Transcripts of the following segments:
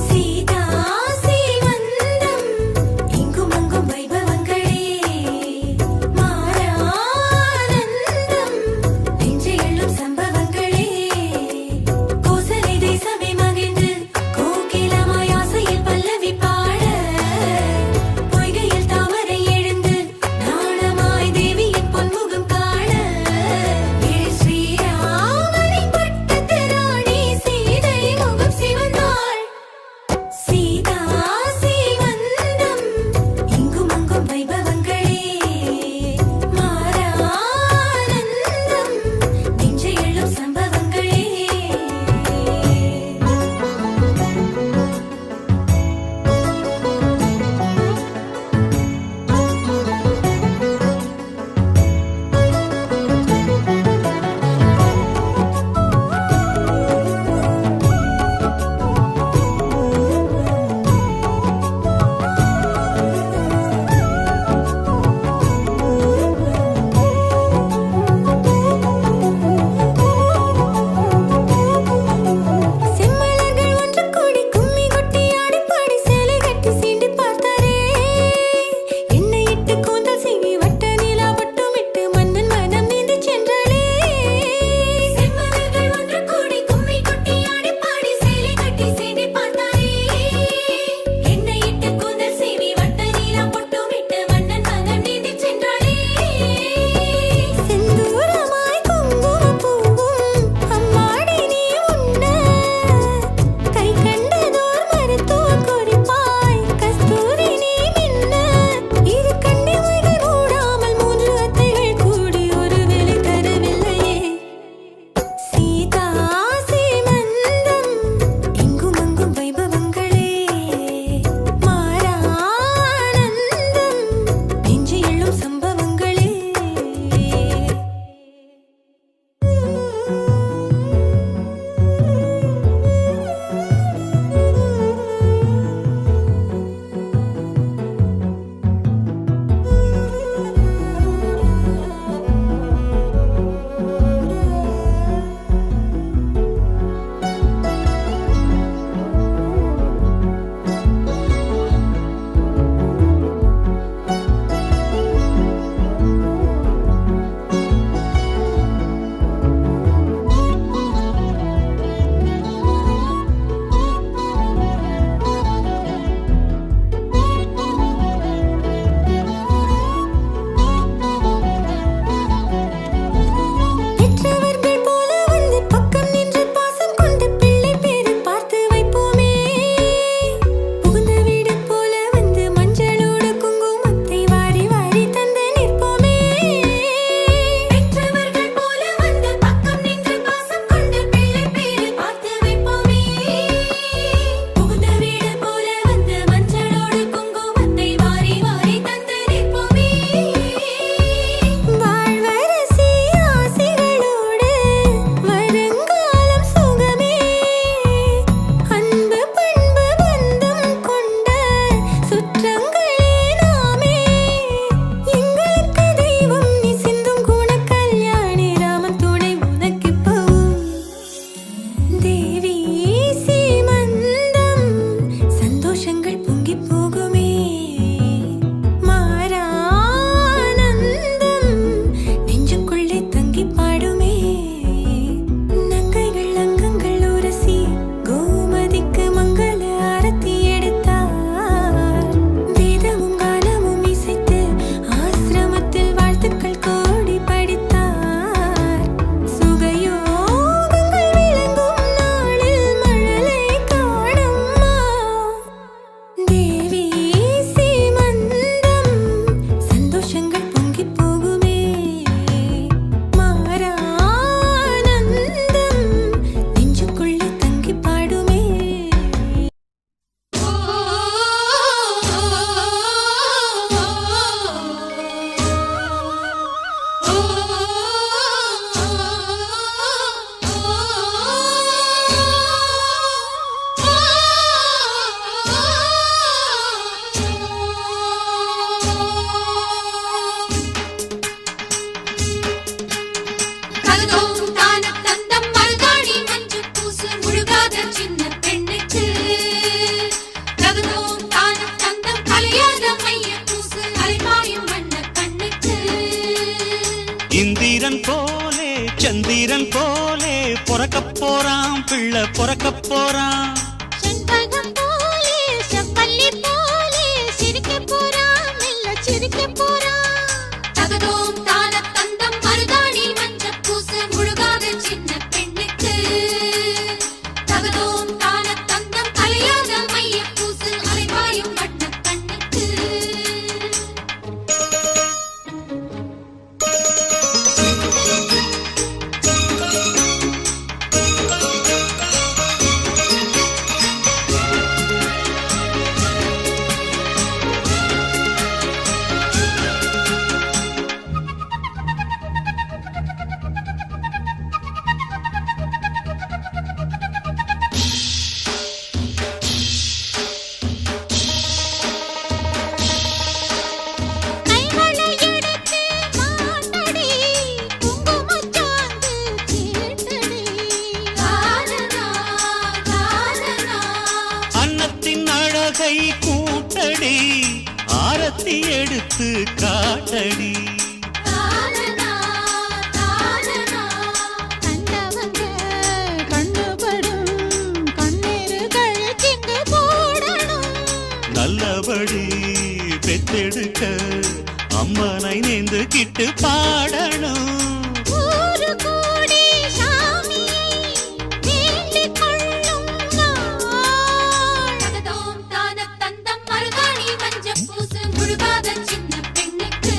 சீதா சீமந்தம் இங்கும் அங்கும் வைபவங்களே சந்திரன் போலே பொறக்கப் போறான் பிள்ளை பொறக்கப் போறான். செண்பகம் போலே செவ்வல்லி போலே சிரிக்கப் போறான் மெல்ல சிரிக்கப் போறான். தகதோம் தான தந்தம் மருதாணி மஞ்சள் பூசு முழுகாத சின்ன பெண்ணுக்கு. தகதோம் தான தந்தம் கலையாத மைய பூசு அலைவாயும் வண்ண கண்ணுக்கு. கைகளை எடுத்து மாட்டடி குங்குமச்சாந்து தீர்த்தடி. காரணா காரணா அன்னத்தின் அழகை கூட்டடி ஆரத்தி எடுத்து காட்டடி. காரணா காரணா கண்டவங்க கண்ணுபடும் கண்ணீர்கள் சிந்து போடணும். நல்லபடி பெத்தெடுக்க அம்மனை நேர்ந்து கிட்டு பாடணும். ஊரு கூடி சாமியை வேண்டிக் கொள்ளும் நாள். தகதோம் தான தந்தம் மருதாணி மஞ்சள் பூசு முழுகாத சின்ன பெண்ணுக்கு.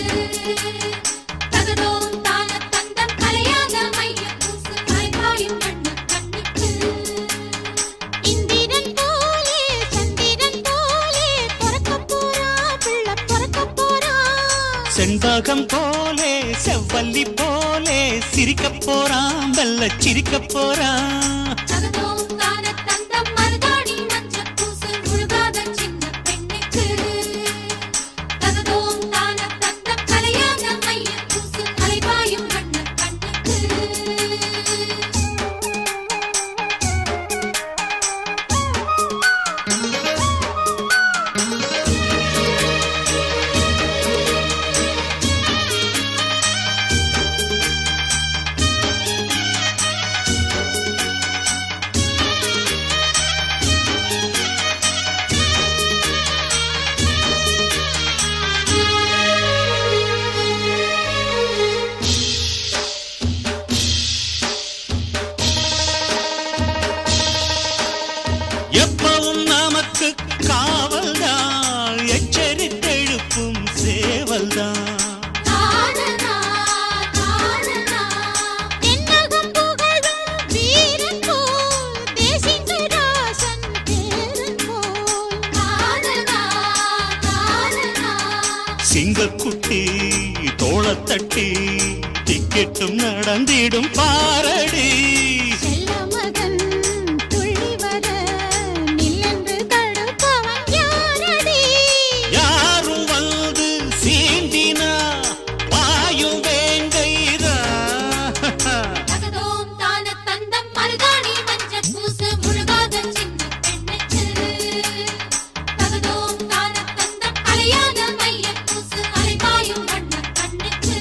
தகதோம் தான தந்தம் கலையாத மைய பூசு அலைவாயும் வண்ண கண்ணுக்கு. இந்திரன் போலே சந்திரன் போலே பொறக்கப் போறான் பிள்ளை பொறக்கப் போறான். செண்பகம் போலே செவ்வல்லி போலே சிரிக்கப் போறான் வெள்ள சிரிக்கப் போறான். தகதோம் தான தந்தம் மருதாணி மஞ்சள் பூசு முழுகாத சின்ன பெண்ணுக்கு. தகதோம் தான தந்தம் கலையாத மைய பூசு அலைவாயும் வண்ண கண்ணுக்கு. எப்பவும் நமக்கு காவல்தான் எச்சரித்தெழுப்பும் சேவல்தான். காரணா காரணா தென்னகம் புகழும் வீரன் போல் தேசிங்கராசன் பேரன் போல். காரணா காரணா சிங்கக்குட்டி தோளத்தட்டி டிக்கெட்டும் நடந்திடும் பாரடி. செல்ல மகன் துள்ளி வர நில்லென்று தடுப்பவன் யாரடி? யாரும் வந்து சீண்டினா வாயும் வேங்கைரா. தகதோம் தான தந்தம் மருதாணி மஞ்சள் பூசு முழுகாத சின்ன பெண்ணுக்கு. தகதோம் தான தந்தம் கலையாத மைய பூசு அலைவாயும் வண்ண கண்ணுக்கு.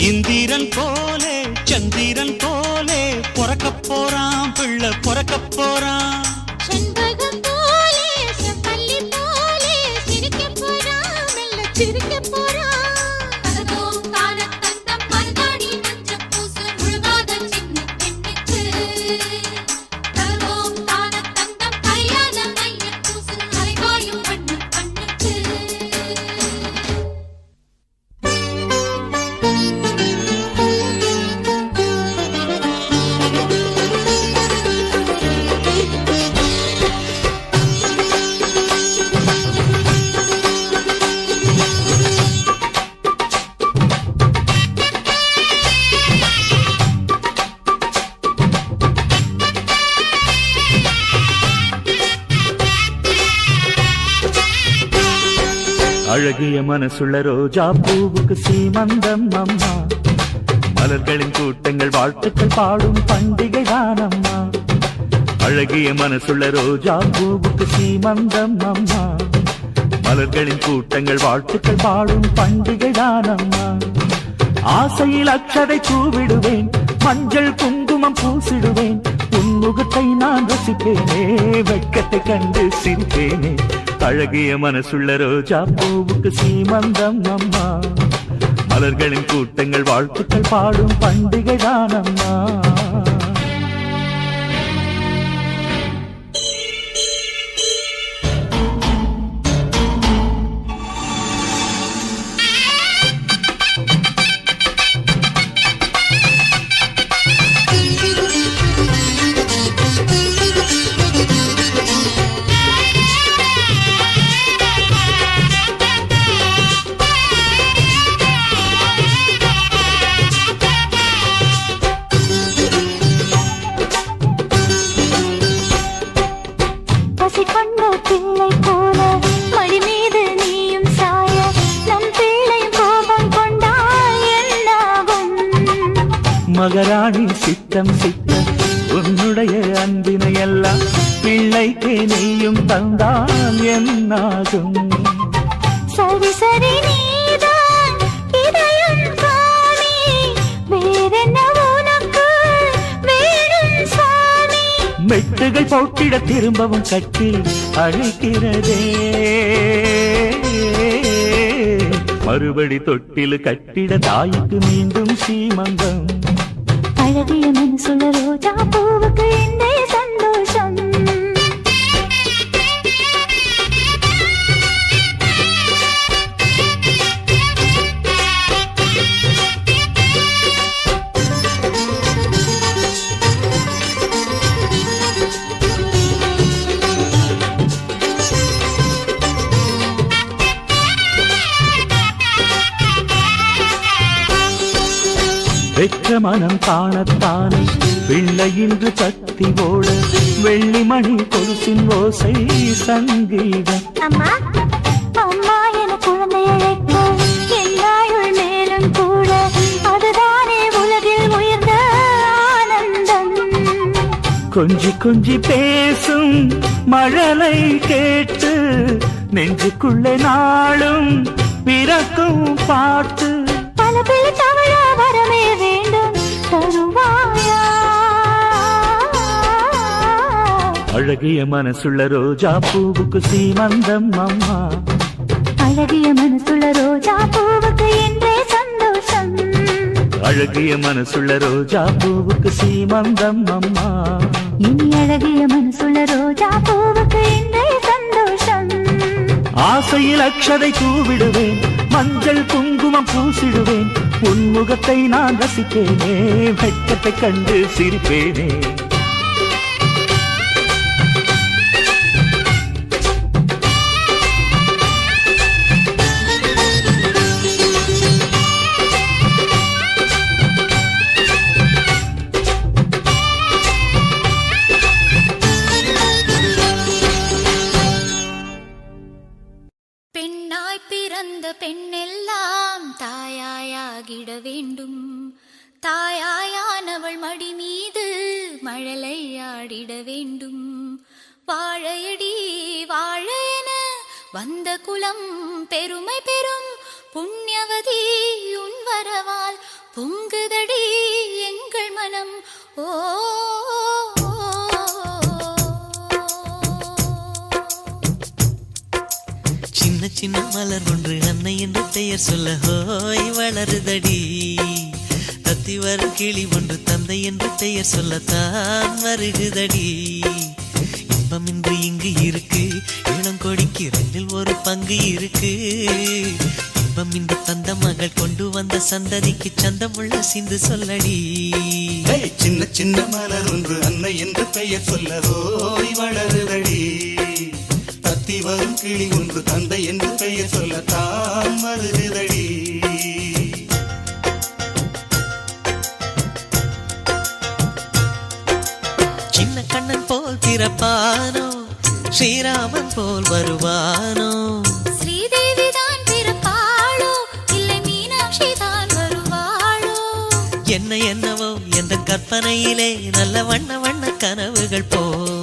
இந்திரன் போலே சந்திரன் போலே பொறக்கப் போறான் பிள்ளை பொறக்கப் போறான். செண்பகம் போலே செவ்வல்லி போலே சிரிக்கப் போறான் மெல்ல சிரிக்கப் போறான். தகதோம் தான தந்தம் மருதாணி மஞ்சள் பூசு முழுகாத சின்ன பெண்ணுக்கு. தகதோம் தான தந்தம் கலையாத மைய பூசு அலைவாயும் வண்ண கண்ணுக்கு. அழகிய மனசுள்ள ரோஜா பூவுக்கு சீமந்தம் அம்மா. மலர்களின் கூட்டங்கள் வாழ்த்துக்கள் பாடும் பண்டிகை தானம்மா. அழகிய மனசுள்ள ரோஜா பூவுக்கு சீமந்தம் அம்மா. மலர்களின் கூட்டங்கள் வாழ்த்துக்கள் பாடும் பண்டிகை தானம்மா. ஆசையில் அக்ஷதை பூவிடுவேன் மஞ்சள் குங்குமம் பூசிடுவேன் உன் முகத்தை நான் ரசிப்பேனே வெட்கத்தை கண்டு சிரிப்பேனே அழகிய மனசுள்ள ரோஜா பூவுக்கு சீமந்தம் அம்மா மலர்களின் கூட்டங்கள் வாழ்த்துக்கள் பாடும் பண்டிகை தான் அம்மா மகராணி சித்தம் சித்தம் உன்னுடைய அன்பினை எல்லாம் பிள்ளைக்கு நீயும் தந்தால் என்னாகும் சரி சரி நீதான் இதயம் சாமி வேறென்ன உனக்கு வேணும் சாமி மெட்டுகள் போட்டிட திரும்பவும் கட்டில் அழைக்கிறதே மறுபடி தொட்டில் கட்டிட தாய்க்கு மீண்டும் சீமந்தம் அழகிய மனசுள்ள ரோஜா பூவுக்கு என்னே சந்தோஷம் வெற்ற மனம் காணத்தானே பிள்ளை இன்று கத்தி ஓட வெள்ளிமணி கொலுசின் ஓசை சங்கீதம் அம்மா அம்மா என குழந்தை அழைக்க எல்லாருள் மேலும் கூட அதுதானே உலகில் உயர்ந்த ஆனந்தம் கொஞ்சி கொஞ்சி பேசும் மழலை கேட்டு நெஞ்சுக்குள்ளே நாளும் பிறக்கும் பாட்டு பல பிள்ளை தவழ வரமே வேண்டும் தருவாயா அழகிய மனசுள்ள ரோஜா பூவுக்கு சீமந்தம் அம்மா அழகிய மனசுள்ள ரோஜா பூவுக்கு என்றே சந்தோஷம் அழகிய மனசுள்ள ரோஜா பூவுக்கு சீமந்தம் அம்மா இனி அழகிய மனசுள்ள ரோஜா பூவுக்கு என்றே சந்தோஷம் ஆசையில் அக்ஷதை தூவிடுவேன் மஞ்சள் குங்குமம் பூசிடுவேன் உன் முகத்தை நான் ரசிப்பேனே வெட்கத்தை கண்டு சிரிப்பேனே பெண்ணாய் பிறந்த பெண்ணெல்லாம் தாயாயாகிட வேண்டும் தாயாயானவள் மடி மீது மழலையாடிட வேண்டும் வாழையடி வாழையென வந்த குலம் பெருமை பெறும் புண்ணியவதி உன் வரவால் பொங்குதடி எங்கள் மனம் ஓ சின்ன சின்ன மலர் ஒன்று அன்னை என்று பெயர் சொல்ல ஹோய் வளருதடி தத்தி வரும் கிளி ஒன்று தந்தை என்று பெயர் சொல்லத்தான் வருகுதடி இன்பம் இன்று இங்கு இருக்கு இளங்கொடிக்கு ரெண்டில் ஒரு பங்கு இருக்கு இன்பம் இன்று தந்த மகள் கொண்டு வந்த சந்ததிக்கு சந்தமுள்ள சிந்து சொல்லடி சின்ன சின்ன மலர் ஒன்று அன்னை என்று பெயர் சொல்ல ஹோய் வளருதடி தத்தி வரும் கிளி ஒன்று தந்தை என்று பெயர் சொல்லத்தான் வருகுதடி சின்ன கண்ணன் போல் பிறப்பானோ ஸ்ரீராமன் போல் வருவானோ ஸ்ரீதேவி தான் பிறப்பாளோ இல்லை மீனாட்சி தான் வருவாளோ என்ன என்னவோ எந்த கற்பனையிலே நல்ல வண்ண வண்ண கனவுகள் போல்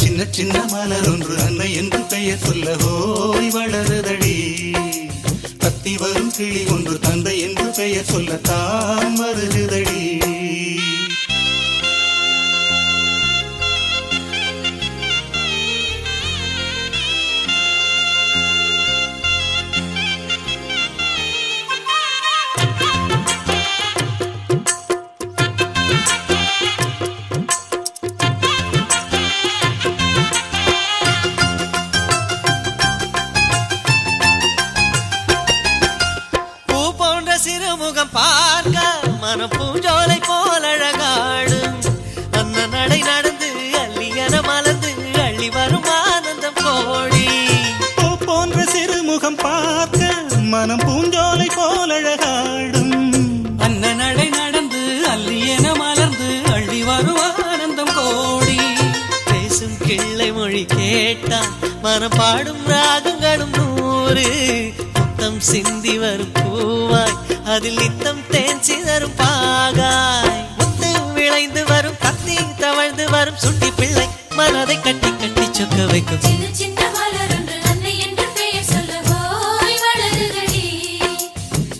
சின்ன சின்ன மலர் ஒன்று அன்னை என்று பெயர் சொல்ல ஹோய் வளருதடி தத்தி வரும் கிளி ஒன்று தந்தை என்று பெயர் சொல்லத்தான் வருகுதடி சிறுமுகம் பார்க்க மனம் பூஞ்சோலை போல் அழகாடும் அன்ன நடை நடந்து அள்ளியன மலர்ந்து அள்ளி வரும் ஆனந்தம் கோடி பூ போன்ற சிறுமுகம் பார்க்க மனம் பூஞ்சோலை போல் அழகாடும் அன்ன நடை நடந்து அல்லியன மலர்ந்து அள்ளி வரும் ஆனந்தம் கோடி பேசும் கிள்ளை மொழி கேட்டால் மனம் பாடும் ராகங்களும் 100 முத்தம் சிந்தி வரும் பூவாய் அதில் நித்தம் தேன் சிதறும் பாகாய் முத்து விளைந்து வரும் கத்தி தவழ்ந்து வரும் சுட்டி பிள்ளை மனதை கட்டி கட்டி சொக்க வைக்கும் சின்ன சின்ன மலரொன்று அன்னை என்று பெயர் சொல்ல ஓய் வளருதடி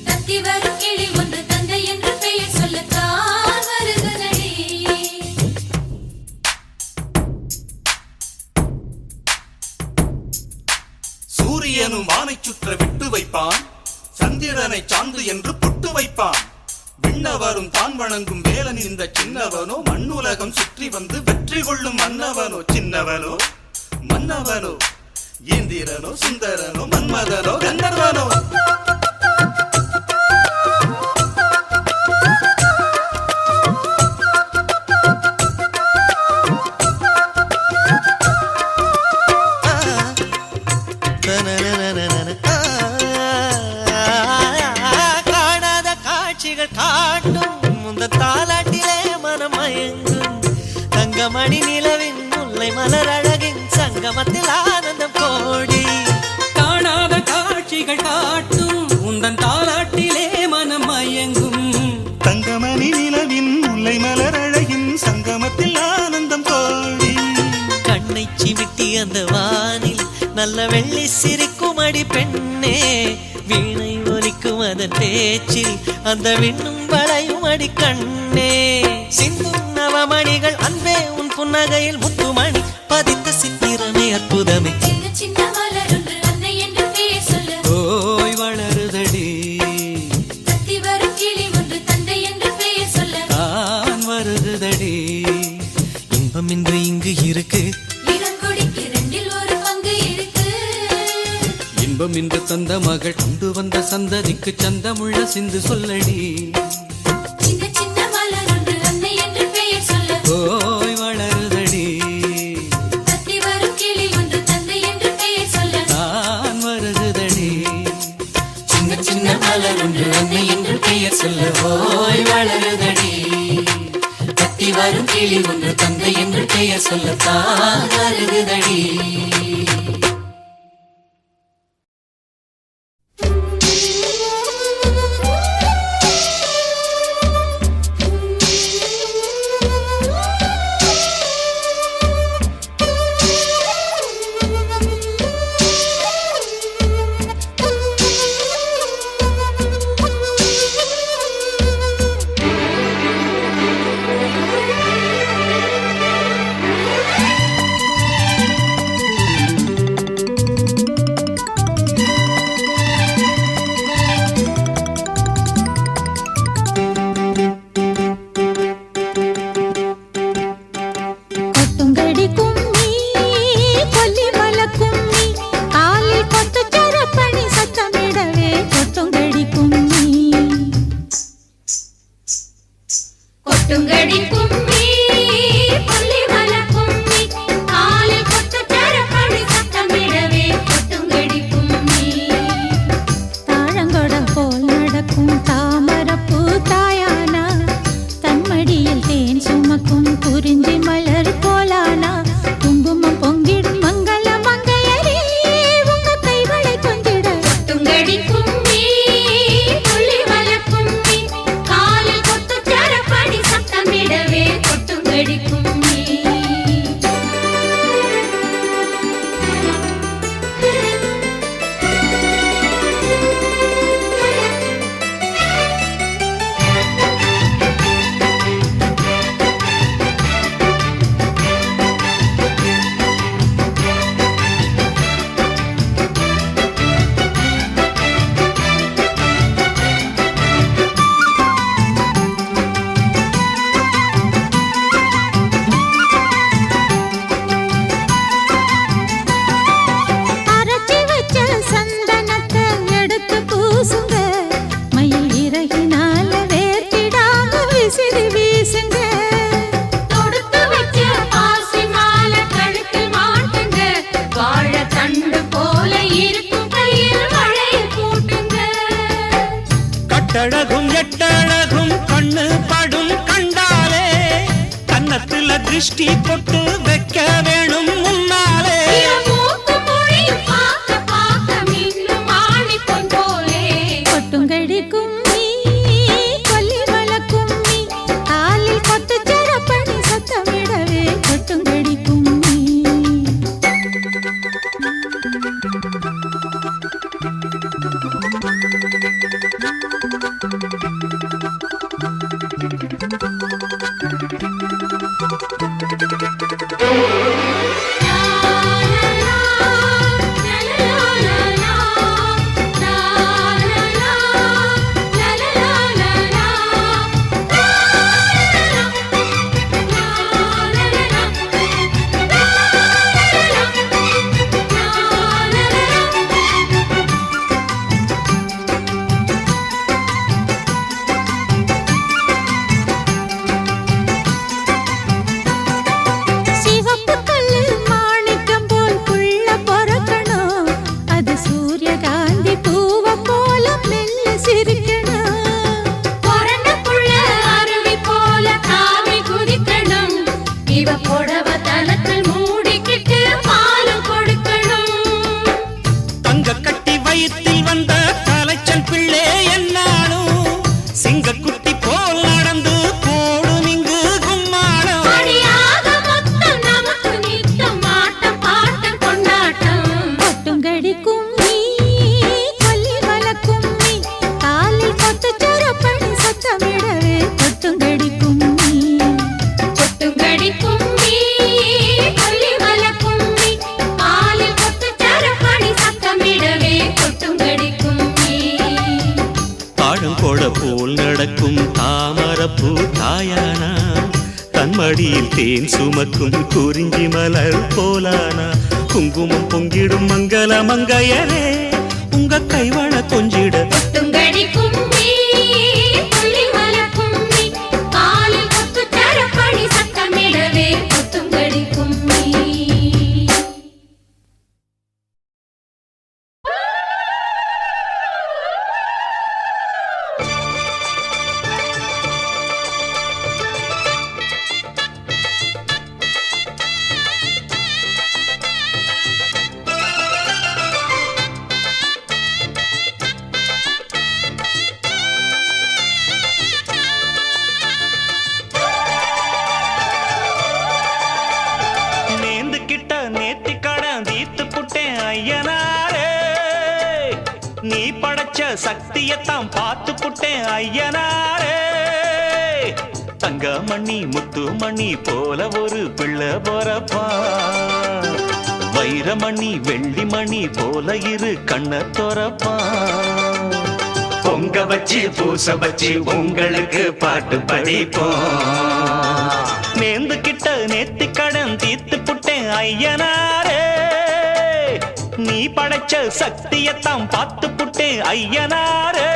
தத்தி வரும் கிளி ஒன்று தந்தை என்று பெயர் சொல்ல தான் வருகுதடி சூரியனும் வானை சுற்ற விட்டு வைப்பான் சந்திரனை சாந்து என்று பொட்டு வைப்பான் விண்ணவரும் தான் வணங்கும் வேலன் இந்த சின்னவனோ மண்ணுலகம் சுற்றி வந்து வெற்றி கொள்ளும் மன்னவனோ சின்னவனோ மன்னவனோ இந்திரனோ சுந்தரனோ மன்மதனோ கந்தர்வனோ காணாத காட்சிகள் காட்டும் முந்த தாலாட்டிலே மனம் மயங்கும் தங்கமணி நிலவின் முல்லை மலர் அழகின் சங்கமத்தில் ஆனந்தம் கோடி காணாத காட்சிகள் காட்டும் உந்தன் தாலாட்டிலே மனம் மயங்கும் தங்கமணி நிலவின் முல்லை மலர் அழகின் சங்கமத்தில் ஆனந்தம் கோடி கண்ணை சிமிட்டி அந்த வானில் நல்ல வெள்ளி சிரிக்கும் அடி பெண்ணே வீணை ஒலிக்கும் அதன் பேச்சில் அந்த விண்ணும் வளையும் அடி கண்ணே சிந்தும் நவமணிகள் அன்பே உன் புன்னகையில் முத்துமணி பதித்த சித்திரமே அற்புதமே சின்ன சின்ன மலரொன்று அன்னை என்று பெயர் சொல்ல ஓய் வளருதடி தத்தி வரும் கிளி ஒன்று தந்தை என்று பெயர் சொல்ல தான் வருகுதடி இன்பம் இன்று இங்கு இருக்கு இளங்கொடிக்கு 2 ஒரு பங்கு இருக்கு இன்பம் இன்று தந்த மகள் கொண்டு வந்த சந்ததிக்கு சந்தமுள்ள சிந்து சொல்லடி சின்ன சின்ன மலரொன்று அன்னை என்று பெயர் சொல்ல ஓய் வளருதடி தத்தி வரும் கிளி ஒன்று தந்தை என்று பெயர் சொல்ல தான் வருகுதடி சின்ன சின்ன மலர் ஒன்று அன்னை என்று பெயர் சொல்ல ஓய் வளருதடி கத்தி வரும் கிளி ஒன்று தந்தை என்று பெயர் சொல்லத்தான் வருகுதடி கட்டழகும் எட்டழகும் கண்ணு படும் கண்டாலே கன்னத்துல திருஷ்டி பொட்டு வைக்க வேணும் முன்னாலே மூக்கு மொழியும் பார்க்க பார்க்க மின்னும் ஆணி பொன் போலே கொட்டுங்கடி கும்மி கொல்லி மலை கும்மி காலில் கொத்து சரப்பணி சத்தமிடவே கொட்டுங்கடி கும்மி சிவப்பு கல்லு மாணிக்கம் போல் புள்ள பொறக்கணும் அது சூரியகாந்தி பூவை போல மெல்ல சிரிக்கணும் பொறந்த புள்ள அருவி போல தாவி குதிக்கணும் இவ புடவ தலத்தில் மூடிக்கிட்டு பாலும் கொடுக்கணும் தங்க கட்டி வயிற்றில் வந்த கலைச்சல் பிள்ளை என்னாலும் சிங்கக்குட்டி போல் நடந்து போடும் இங்கு கும்மாளம் அடியாக மொத்தம் நமக்கு நித்தம் ஆட்டம் பாட்டம் கொண்டாட்டம் கொட்டுங்கடி கும்மி கொல்லி மலை கும்மி காலில் கொத்து சரப்பணி சத்தமிடவே கொட்டுங்கடி கும்மி கொட்டுங்கடி கும்மி கொல்லி மலை கும்மி பாலில் கொத்து சரப்பணி சத்தமிடவே கொட்டுங்கடி கும்மி தாழங்கொட போல் நடக்கும் தாமரப்பூ தாயானா தன்மடியில் தேன் சுமக்கும் குறிஞ்சி மலர் போலானா குங்குமம் பொங்கிடும் மங்கள மங்கையரே உங்க கைவள கொஞ்சிட கொட்டுங்கடி கும்மி கொல்லி மலை கும்மி பாலில் கொத்து சரப்பணி சத்தமிடவே கொட்டுங்கடி கும்மி நேந்து கிட்ட நேத்தி கடன் தீத்து புட்டேன் ஐயனாரே நீ படைச்ச சக்தியத்தான் பார்த்து புட்டேன் ஐயனாரே தங்க மணி முத்து மணி போல ஒரு பிள்ளை போறப்பா வைரமணி வெள்ளி மணி போல இரு கண்ண தொரப்பா பொங்க வச்சு பூச வச்சு உங்களுக்கு பாட்டு படிப்போம் நேந்து கிட்ட நேத்தி கடன் தீத்து புட்டேன் ஐயனாரே நீ படைச்ச சக்தியத்தான் பார்த்து புட்டேன் ஐயனாரே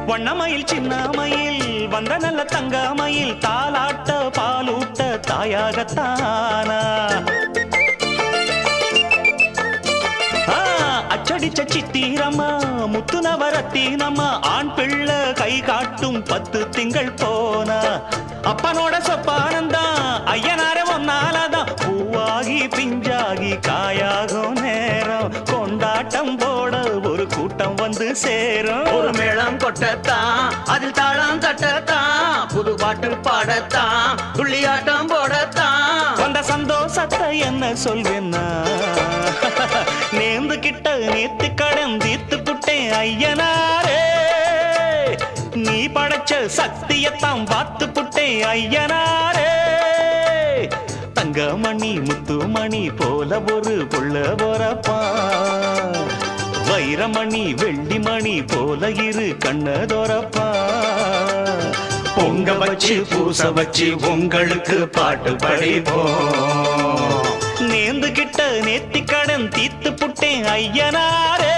வண்ணமயில் சின்னமயில் வந்த நல்ல தங்கமயில் தாலாட்ட பாலூட்ட தாயாகத்தானா அச்சடிச்ச சித்திரம்மா முத்து நவரத்தினம்மா ஆண் பிள்ளை கை காட்டும் 10 திங்கள் போனா அப்பனோட சொப்பானந்தான் ஐயனாரே ஒன்னாலதான் பூவாகி பிஞ்சாகி காயாகும் நேரம் கொண்டாட்டம் போட ஒரு கூட்டம் வந்து சேரும் ஒரு மேளம் கொட்டத்தான் அதில் தாளம் தட்டத்தான் புது பாட்டு பாடத்தான் துள்ளியாட்டம் போடத்தான் வந்த சந்தோஷத்தை என்ன சொல்வேன்னா நேர்ந்து கிட்ட நேத்து கடன் தீர்த்து புட்டேன் ஐயனாரே நீ படைச்ச சக்தியத்தான் பார்த்து புட்டேன் ஐயனாரே தங்கமணி முத்துமணி போல ஒரு புள்ள போறப்பா வைரமணி வெள்ளிமணி போல இரு கண்ணதொரப்பா. பொங்க வச்சு பூச வச்சு உங்களுக்கு பாட்டு படிப்போம். நேர்ந்துகிட்ட நேத்தி கடன் தீத்து புட்டேன் ஐயனாரே,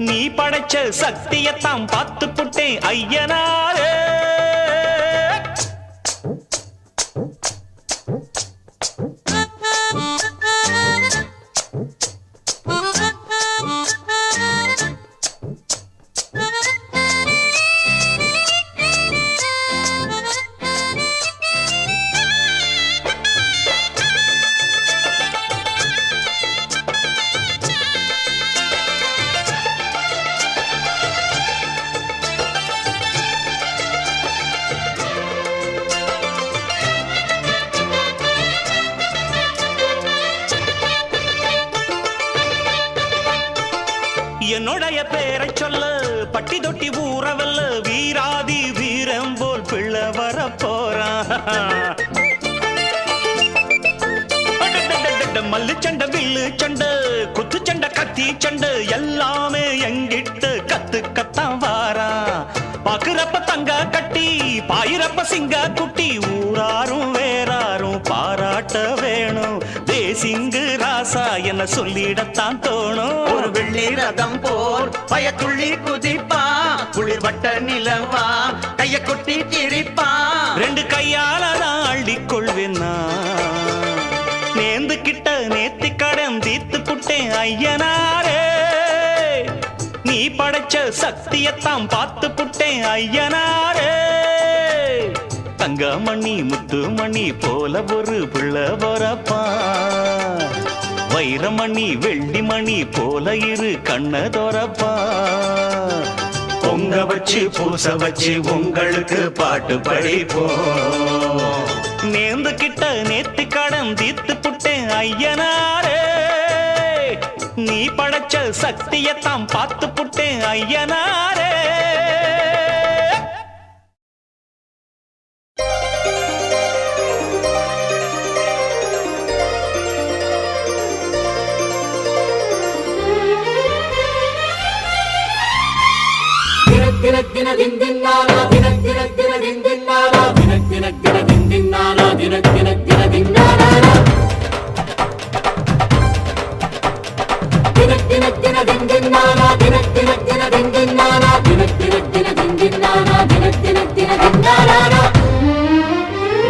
நீ படைச்ச சக்தியத்தான் பார்த்து புட்டேன் ஐயனாரே. என்னுடைய பேரை சொல்ல பட்டி தொட்டி ஊறவல்ல வீராதி வீரம் போல் பிள்ளை வர போறான். மல்லு சண்டை வில்லு சண்டை குத்து சண்டை கத்தி சண்டை எல்லாமே எங்கிட்ட கத்துக்கத்தான் வாரா. பாக்குறப்ப தங்க கட்டி பாயிரப்ப சிங்க குட்டி ஊராரும் வேறாரும் பாராட்ட வேணும். தேசிங்கு ராசா என்ன சொல்லிடத்தான் தோணும். ஒரு வெள்ளி ரதம் போல் பயத்துள்ளி குதிப்பா, குளிர் வட்ட நிலவா கைய கொட்டி திரிப்பா. ரெண்டு கையால தான் அள்ளிக்கொள்வேன்னா, நேர்ந்து கிட்ட நேத்தி கடன் தீத்து புட்டேன் ஐயனாரே, நீ படைச்ச சக்தியத்தான் பார்த்து புட்டேன் ஐயனாரே. தங்கமணி முத்துமணி போல ஒரு பிள்ளை வரப்பா, வைரமணி வெள்ளிமணி போல இரு கண்ணதொரப்பா. பொங்க வச்சு பூச வச்சு உங்களுக்கு பாட்டு படிப்போம். நேர்ந்து கிட்ட நேத்தி கடன் தீத்து புட்டேன் ஐயனாரே, நீ படைச்ச சக்தியத்தான் பார்த்து புட்டேன் ஐயனாரே.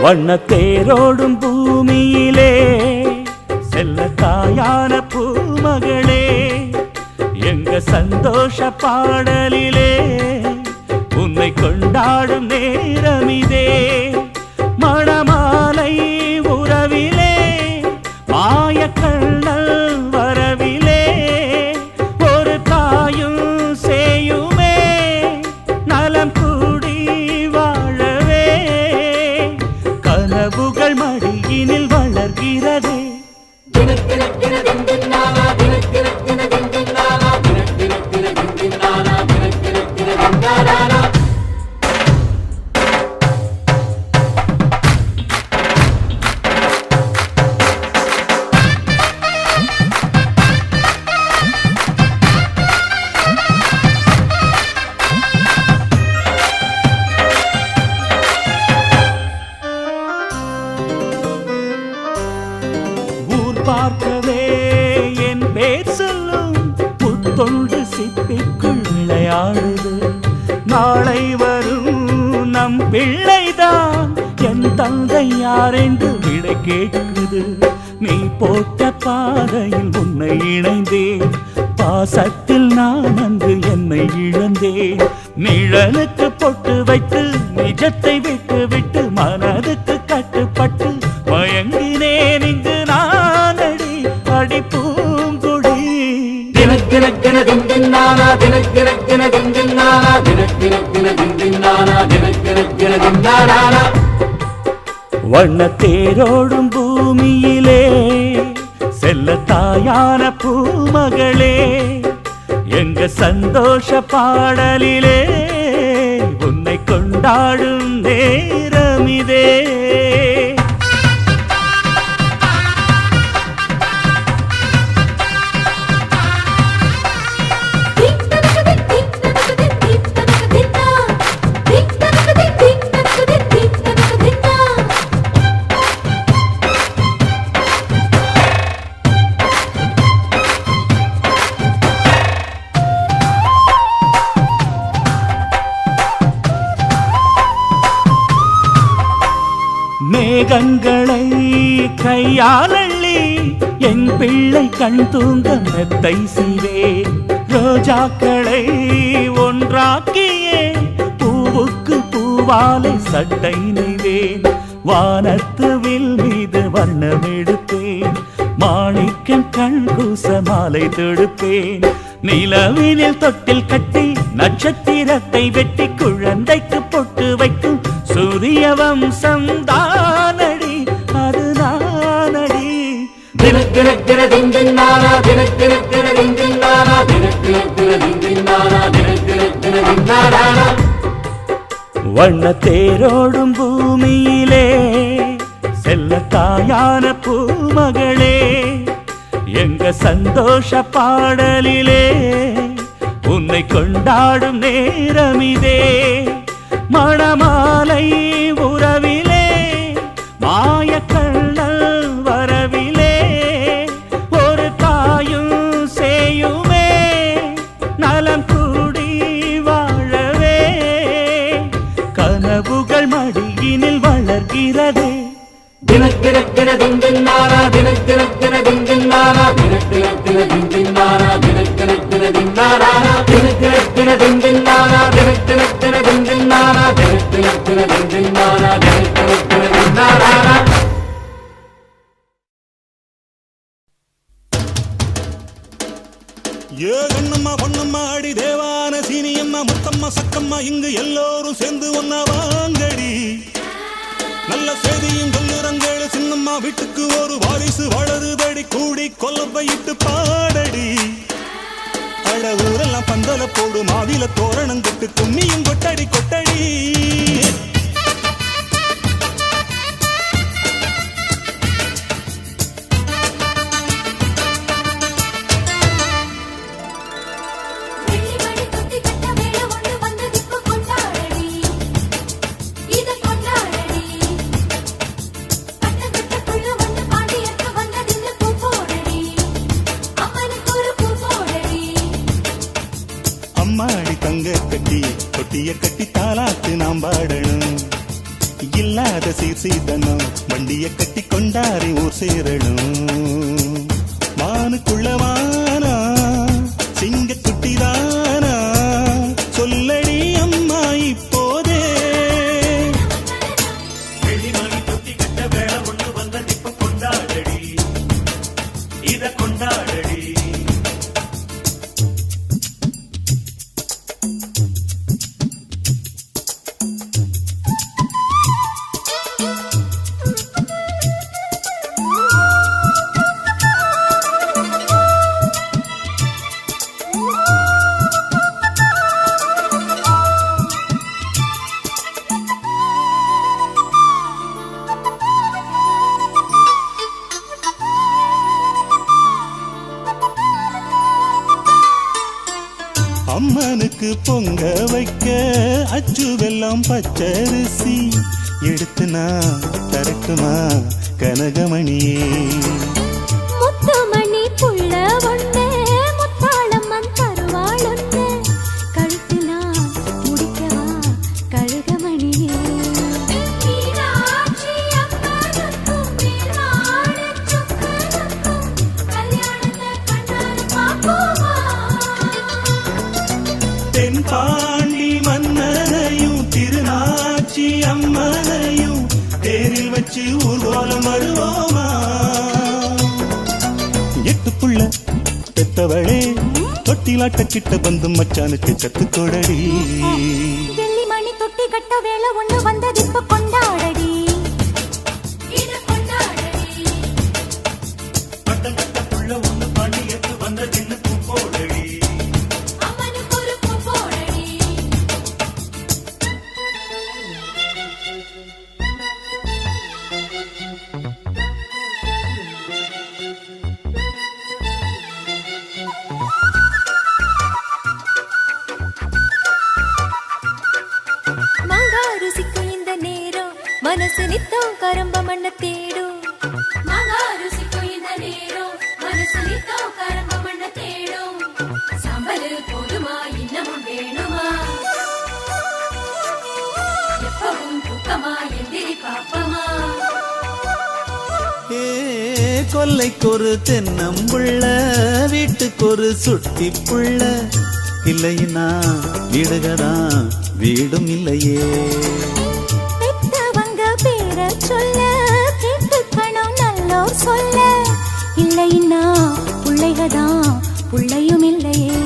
வண்ணத்தேரோடும் பூமியிலே செல்ல தாயான பூமகளே, எங்க சந்தோஷ பாடலிலே உன்னை கொண்டாடும் நேரமிதே. மணமாலை உறவிலே மாயக்கண்ணல் வரவிலே ஒரு தாயும் செய்யுமே நலம் கூடி வாழவே. கனவுகள் மடியினில் வளர்கிறதே. பார்க்கவே என் பேர் சொல்லும் புத்தொன்று சிப்பிக்குள் விளையாடுது. நாளை வரும் நம் பிள்ளைதான் என் தந்தை யாரென்று விடை கேட்குது. நீ போட்ட பாதையில் உன்னை இணைந்தேன், பாசத்தில் நான் அங்கு என்னை இழந்தேன். நிழலுக்கு பொட்டு வைத்து நிஜத்தை விட்டு விட்டு மனதுக்கு கட்டுப்பட்டு மயங்கினேன் இங்கு நான் அடி பூங்குடி. வண்ணத்தேரோடும் பூமியிலே செல்ல தாயான பூமகளே, எங்க சந்தோஷ பாடலிலே உன்னை கொண்டாடும் நேரமிதே. மேகங்களை கையால் அள்ளி என் பிள்ளை கண் தூங்க மெத்தை செய்வேன். ரோஜாக்களை ஒன்றாக்கியே பூவுக்கு பூவாலை சட்டை நெய்வேன். வானத்து வில் மீது வண்ணம் எடுப்பேன். மாணிக்கம் கண் கூச மாலை தொடுப்பேன். நிலவினில் தொட்டில் கட்டி நட்சத்திரத்தை வெட்டி குழந்தைக்கு பொட்டு வைக்கும் சூரிய வம்சம் தானடி, அது நானடி. வண்ண தேரோடும் பூமியிலே செல்ல தாயான பூமகளே, எங்க சந்தோஷ பாடலிலே உன்னை கொண்டாடும் நேரமிதே. மணமாலை உறவிலே மாய கண்ணல் வரவிலே ஒரு தாயும் சேயுமே நலம் கூடி வாழவே. கனவுகள் மடியினில் வளர்கிறதே. ஏ கண்ணம்மா பொன்னம்மா அடி தேவான சீனியம்மா முத்தம்மா சக்கம்மா இங்கு எல்லோரும் சேர்ந்து ஒன்னா வாங்கடி. நல்ல செய்தியும் சொல்லுறங்களு சின்னம்மா வீட்டுக்கு ஒரு வாரிசு வளருதடி. கூடி கொல்லப்பையிட்டு பாடடி. அட ஊரெல்லாம் பந்தல போடு மாவில தோரணம் கட்டு கும்மியும் கொட்டடி கொட்டடி. அம்மாடி தங்க கட்டி தொட்டிய கட்டி தாலாத்து நாம் பாடணும். இல்லாத சீர்சீதனம் வண்டிய கட்டி கொண்டாரி ஊர் சேரணும். மானுக்குள்ளவானா சிங்க குட்டிதானா சொல்லடி அம்மா இப்போதே. வெளிமணி தொட்டி கட்ட வேலை ஒன்று வந்த இப்ப கொண்டாடடி, இத கொண்டாடடி. அம்மனுக்கு பொங்க வைக்க அச்சு வெல்லம் பச்சரிசி எடுத்து நான் தரட்டுமா கனகமணியே. முத்துமணி புள்ள ஒண்ணு முத்தாளம்மன் தருவாள் ஒண்ணு கழுத்து நான் முடிக்கவா கழுகமணியே. தென்பாண்டி மன்னனையும் திருநாச்சி அம்மனையும் தேரில் வச்சு ஊர்வலம் வருவோமா. எட்டு புள்ள பெத்தவளே தொட்டிலாட்ட கிட்ட வந்து மச்சானுக்கு கத்துக்கொடடி. வெள்ளிமணி தொட்டி கட்ட வேலை ஒண்ணு வந்தது இப்ப கொண்டாடடி. பட்டம் கட்ட புள்ள ஒண்ணு பண்ணி எத்து வந்ததின்னு பூப்போடடி. ருசிக்கும் இந்த நேரம் மனசு நித்தம் கரம்ப மண்ண தேடும். ருசிக்கும் இந்த நேரம் மனசு நித்தம் கரம்ப மண்ண தேடும். சாம்பல் போதுமா இன்னமும் வேணுமா? எப்பவும் தூக்கமா எந்திரி பாப்பமா. கொல்லைக்கொரு தென்னம்புள்ள வீட்டுக்கொரு சுட்டி புள்ள இல்லைன்னா வீடுகதான் வீடும் இல்லையே. பெத்தவங்க பேர சொல்ல கேட்டுக்கணும் நல்லோர் சொல்ல இல்லைன்னா பிள்ளைகதான் பிள்ளையும் இல்லையே.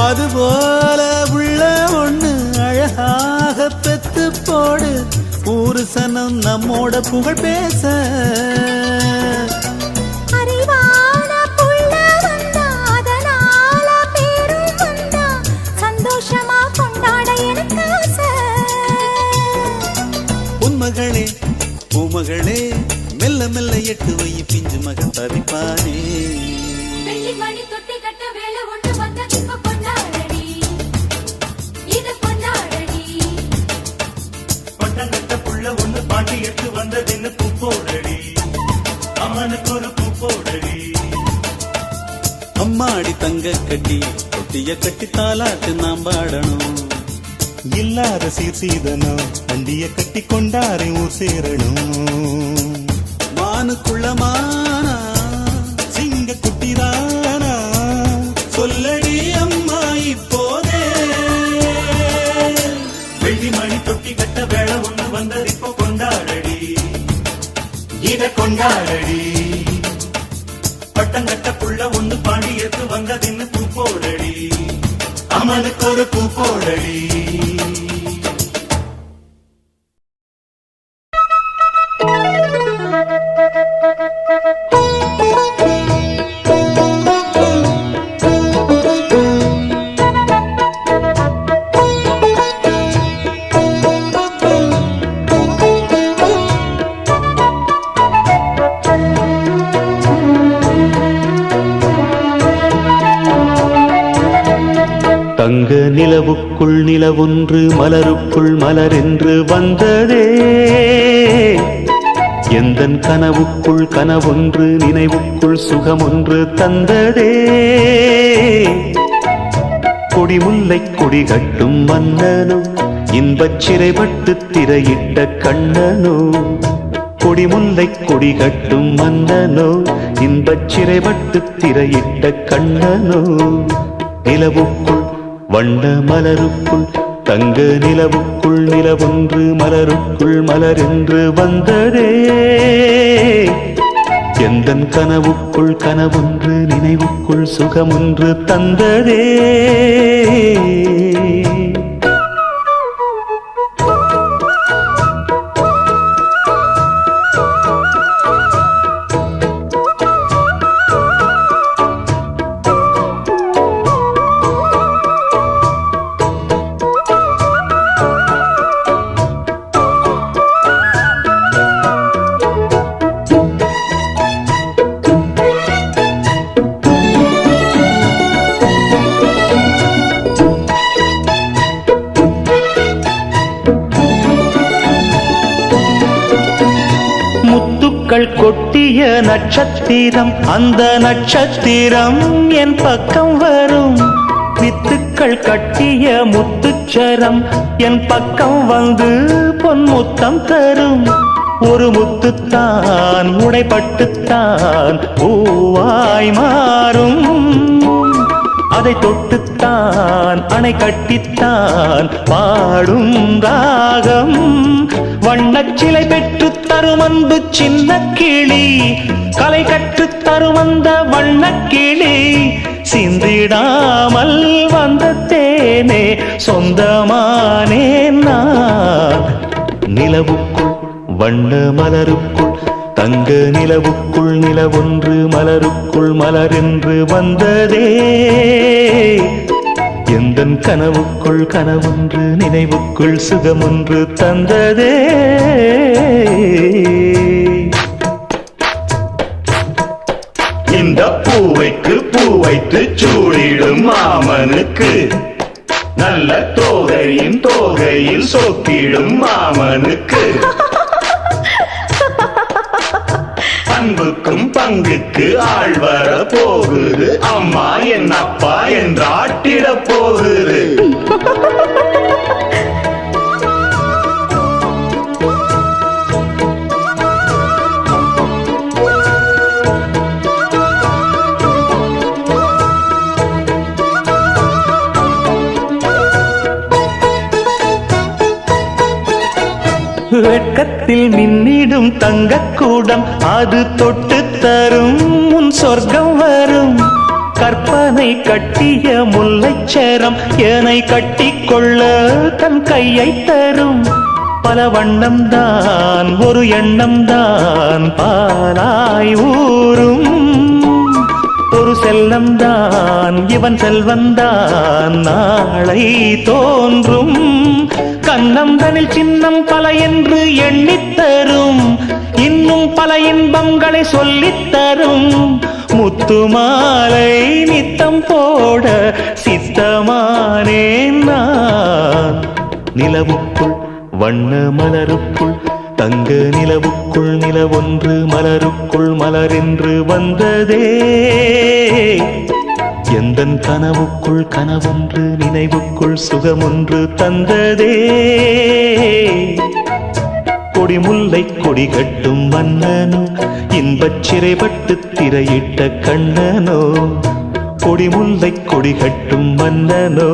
அதுபோல உள்ள ஒண்ணு அழகாக பெத்து போடு ஊரு சனம் நம்மோட புகழ் பேச. அறிவான புள்ள வந்தா அதனால பேரும் வந்தா சந்தோஷமா கொண்டாட எனக்கு ஆசை. உன்மகளே பூமகளே மெல்ல மெல்ல எட்டு வை பிஞ்சு மகன் தவிப்பானே. வெள்ளி மணி தொட்டி கட்ட வேலை ஒன்று வந்த இப்ப கொண்டாடடி இத கொண்டாடடி. பட்டங்கட்ட புள்ள ஒண்ணு பாட்டி எட்டு வந்ததுன்னு பூ போடடி அம்மனுக்கு ஒரு பூ போடடி. அம்மாடி தங்க கட்டி தொட்டிய கட்டி தாலாட்டு நாம் பாடணும். இல்லாத சீர் சீதனம் வண்டிய கட்டி கொண்டாரை ஊர் சேரணும். மானுக்குள்ள மானா சிங்க குட்டிதானா சொல்லடி அம்மா இப்போதே. வெள்ளி மணி தொட்டி கட்ட வேலை ஒண்ணு வந்தது இப்போ கொண்டாடடி இத கொண்டாடடி. பட்டங்கட்ட புள்ள ஒண்ணு பாண்டி எட்டு வந்ததுன்னு பூ போடடி அம்மனுக்கு ஒரு பூ போடடி. தங்க நிலவுக்குள் நிலவொன்று மலருக்குள் மலரென்று வந்ததே. எந்தன் கனவுக்குள் கனவொன்று நினைவுக்குள் சுகமொன்று தந்ததே. கொடிமுல்லை கொடி கட்டும் மன்னனோ இன்பச் சிறைப்பட்டு திரையிட்ட கண்ணனோ. கொடிமுல்லை கொடி கட்டும் மன்னனோ இன்பச் சிறைப்பட்டு திரையிட்ட கண்ணனோ. நிலவுக்குள் வண்ண மலருக்குள் தங்க நிலவுக்குள் நிலவொன்று மலருக்குள் மலரென்று வந்ததே. எந்தன் கனவுக்குள் கனவொன்று நினைவுக்குள் சுகமொன்று தந்ததே. கொட்டிய நட்சத்திரம் அந்த நட்சத்திரம் என் பக்கம் வரும். வித்துக்கள் கட்டிய முத்துச்சரம் என் பக்கம் வந்து பொன்முத்தம் தரும். ஒரு முத்துத்தான் உடைப்பட்டுத்தான் பூவாய் மாறும். அதை தொட்டுத்தான் அணை கட்டித்தான் பாடும் ராகம். வண்ணச்சிலை பெற்று தரும் அன்பு சின்ன கிளி கலை கற்று தரும் அந்த வண்ணக்கிளி. சிந்திடாமல் வந்த தேனே சொந்தமானே நான். நிலவுக்குள் வண்ண மலருக்குள் தங்க நிலவுக்குள் நிலவொன்று மலருக்குள் மலரென்று வந்ததே. எந்தன் கனவுக்குள் கனவொன்று நினைவுக்குள் சுகமொன்று தந்ததே. இந்த பூவைக்கு பூ வைத்து சூடிடும் மாமனுக்கு நல்ல தோகையின் தோகையில் சொக்கிடும் மாமனுக்கு. அன்புக்கும் பங்குக்கு ஆள் வர போகுது. அம்மா என் அப்பா என்று ஆட்டிட போகுது. வெட்கத்தில் மின்னிடும் தங்கக்கூடம் அது தொட்டு தரும் உன் சொர்க்கம் வரும் கற்பனை கட்டிய முல்லைச்சரம் ஏனை கட்டிக்கொள்ள தன் கையை தரும் பல வண்ணம் தான் ஒரு எண்ணம் தான் பாலாய் ஊரும் ஒரு செல்லம் தான் இவன் செல்வந்தான் நாளை தோன்றும் கண்ணந்தனில் சின்னம் பல என்று எண்ணித்தரும் இன்னும் பல இன்பங்களை சொல்லித்தரும் முத்துமாலை நித்தம் போட சித்தமானேன் நான் நிலவுக்குள் வண்ண மலருக்குள் தங்க நிலவுக்குள் நிலவொன்று மலருக்குள் மலரென்று வந்ததே எந்தன் கனவுக்குள் கனவொன்று நினைவுக்குள் சுகமொன்று தந்ததே கொடிமுல்லை கொடி கட்டும் மன்னனோ இன்பச் சிறைப்பட்டு திரையிட்ட கண்ணனோ கொடிமுல்லை கொடி கட்டும் மன்னனோ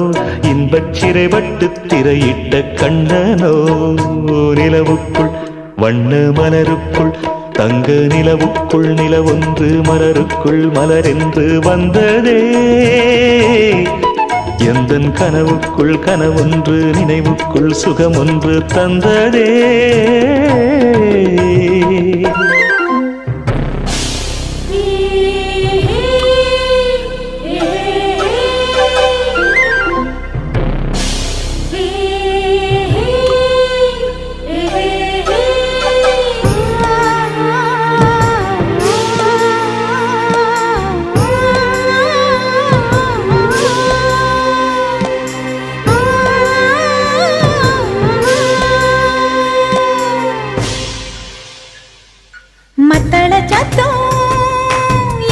இன்பச் சிறைப்பட்டு திரையிட்ட கண்ணனோ நிலவுக்குள் வண்ண மலருக்குள் தங்க நிலவுக்குள் நிலவொன்று மலருக்குள் மலரென்று வந்ததே எந்தன் கனவுக்குள் கனவொன்று நினைவுக்குள் சுகமொன்று தந்ததே மத்தள சத்தம்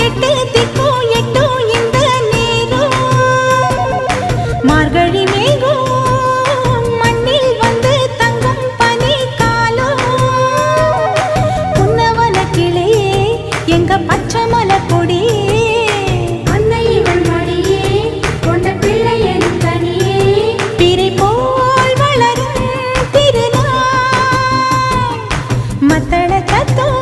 எட்டு திக்கும் எட்டும் இந்த நேரம் மார்கழி மேகம் மண்ணில் வந்து தங்கும் பனி காலம் புன்னவன கிளையே எங்க பச்சை மலை கொடியே அன்னை இவள் மடியே கொண்ட பிள்ளை என் தனியே பிறை போல் வளரும் திருநாள் மத்தள சத்தம்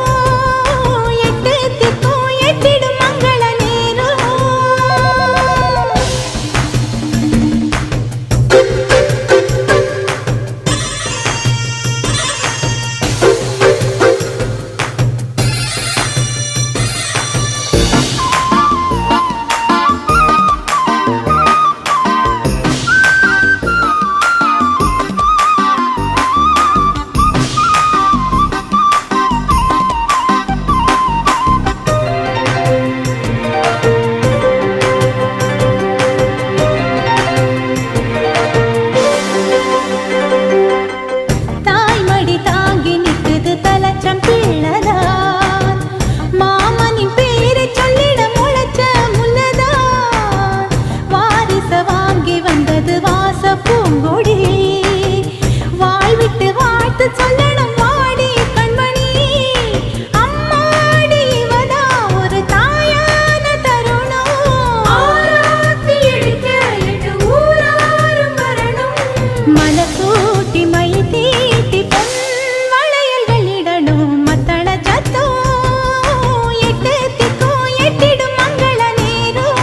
சொல்லணும் வாடி கண்மணி அம்மாடி இவதா ஒரு தாயான தருணம் ஆராத்தி எடுக்க எட்டு ஊராரும் வரணும் மலக்கூட்டி மை தீட்டி பொன் வளையல்களிடணும் மத்தள சத்தம் எட்டு திக்கும் எட்டிடும் மங்கள நேரம்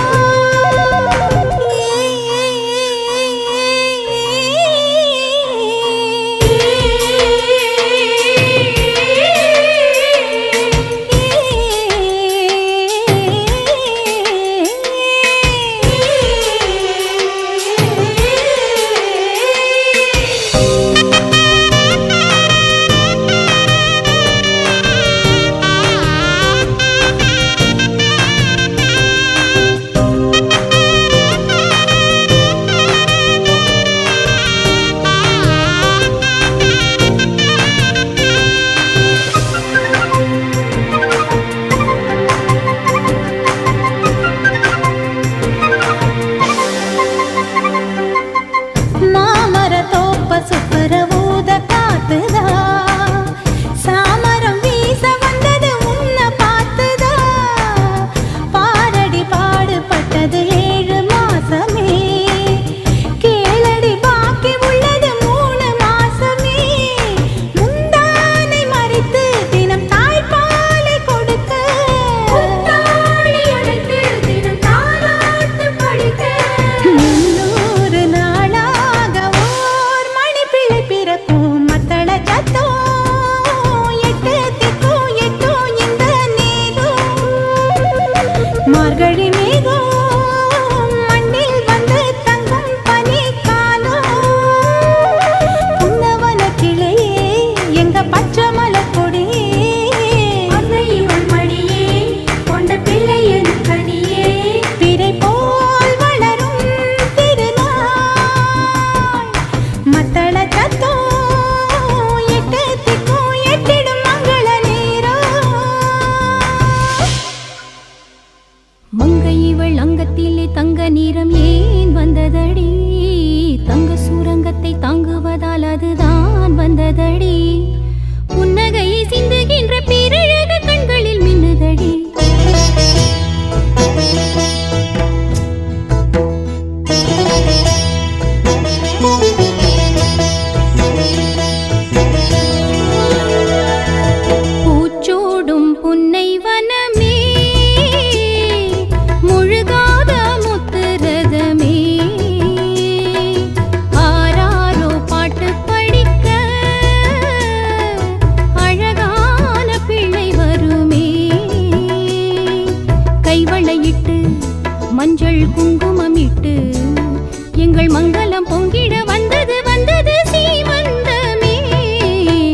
மங்களம் பொங்கிட வந்தது வந்தது சீமந்தமே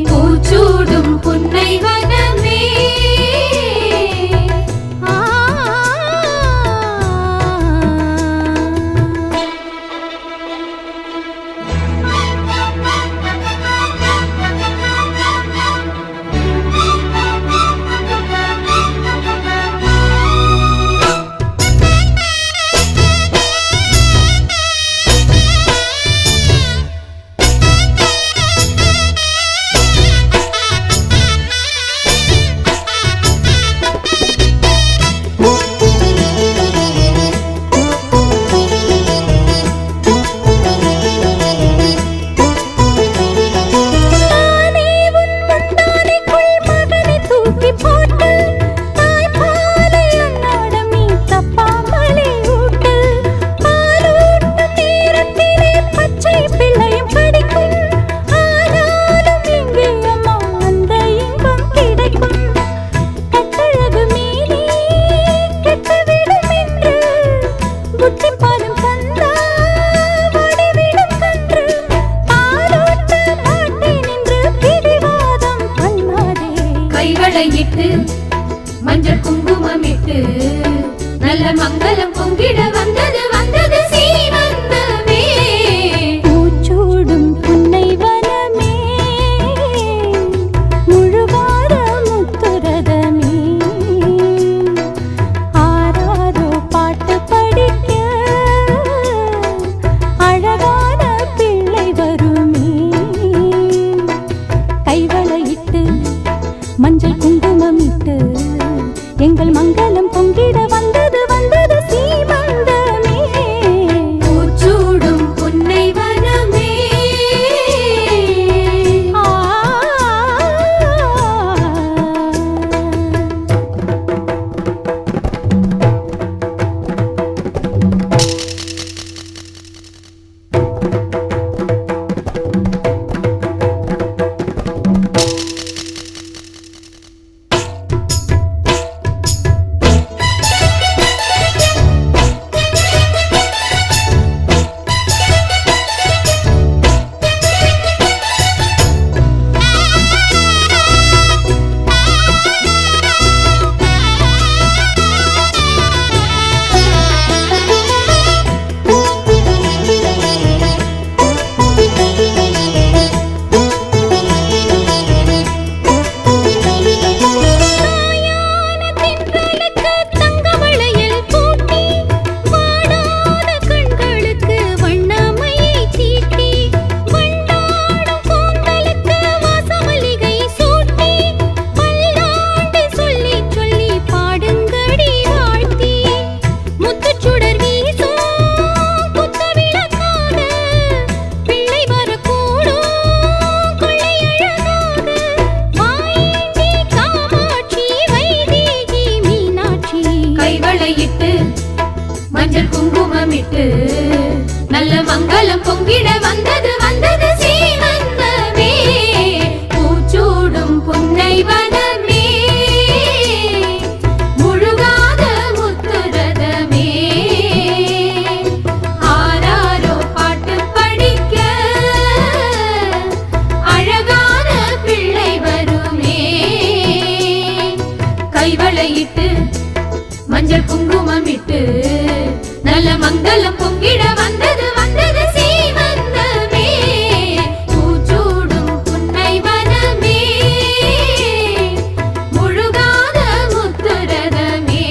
பூச்சூடும் புன்னை வனமே ஆ கைவளையிட்டு மஞ்சள் குங்குமமிட்டு நல்ல மங்களம் பொங்கிட வந்தது வந்தது சீமந்தமே பூச்சூடும் புன்னை வனமே முழுவார முத்துரதமே ஆராரோ பாட்டு படிக்க அழகான பிள்ளை வருமே கைவளையிட்டு மஞ்சள் குங்குமமிட்டு எங்கள் மங்களம் பொங்கிட வந்தது வந்தது சீமந்தமே பூச்சூடும் புன்னை வனமே ஆ மஞ்சள் குங்குமமிட்டு நல்ல மங்களம் பொங்கிட வந்தது வந்தது சீமந்தமே பூச்சூடும் புன்னை வனமே முழுகாத முத்துரதமே ஆராரோ பாட்டு படிக்க அழகான பிள்ளை வருமே கைவளையிட்டு மஞ்சள் குங்குமமிட்டு நல்ல மங்களம் பொங்கிட வந்தது வந்தது சீமந்தமே பூச்சூடும் புன்னை வனமே முழுகாத முத்துரதமே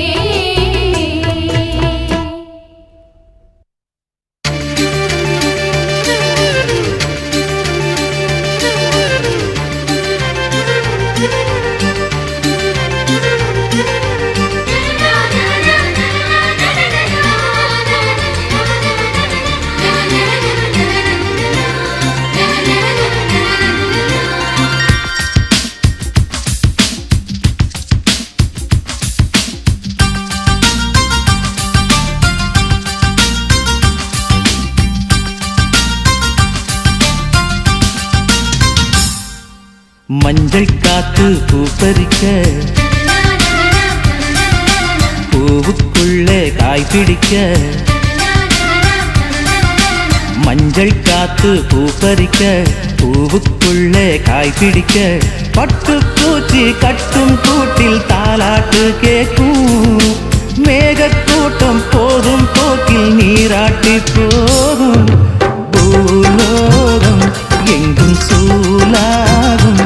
மஞ்சள் காத்து பூ பறிக்க பூவுக்குள்ள காய் பிடிக்க மஞ்சள் காத்து பூ பறிக்க பூவுக்குள்ளே காய் பிடிக்க பட்டு பூச்சி கட்டும் கூட்டில் தாலாட்டு கேட்கும் மேகக்கூட்டம் போதும் போக்கில் நீராட்டி போகும் பூலோகம் எங்கும் சூலாகும்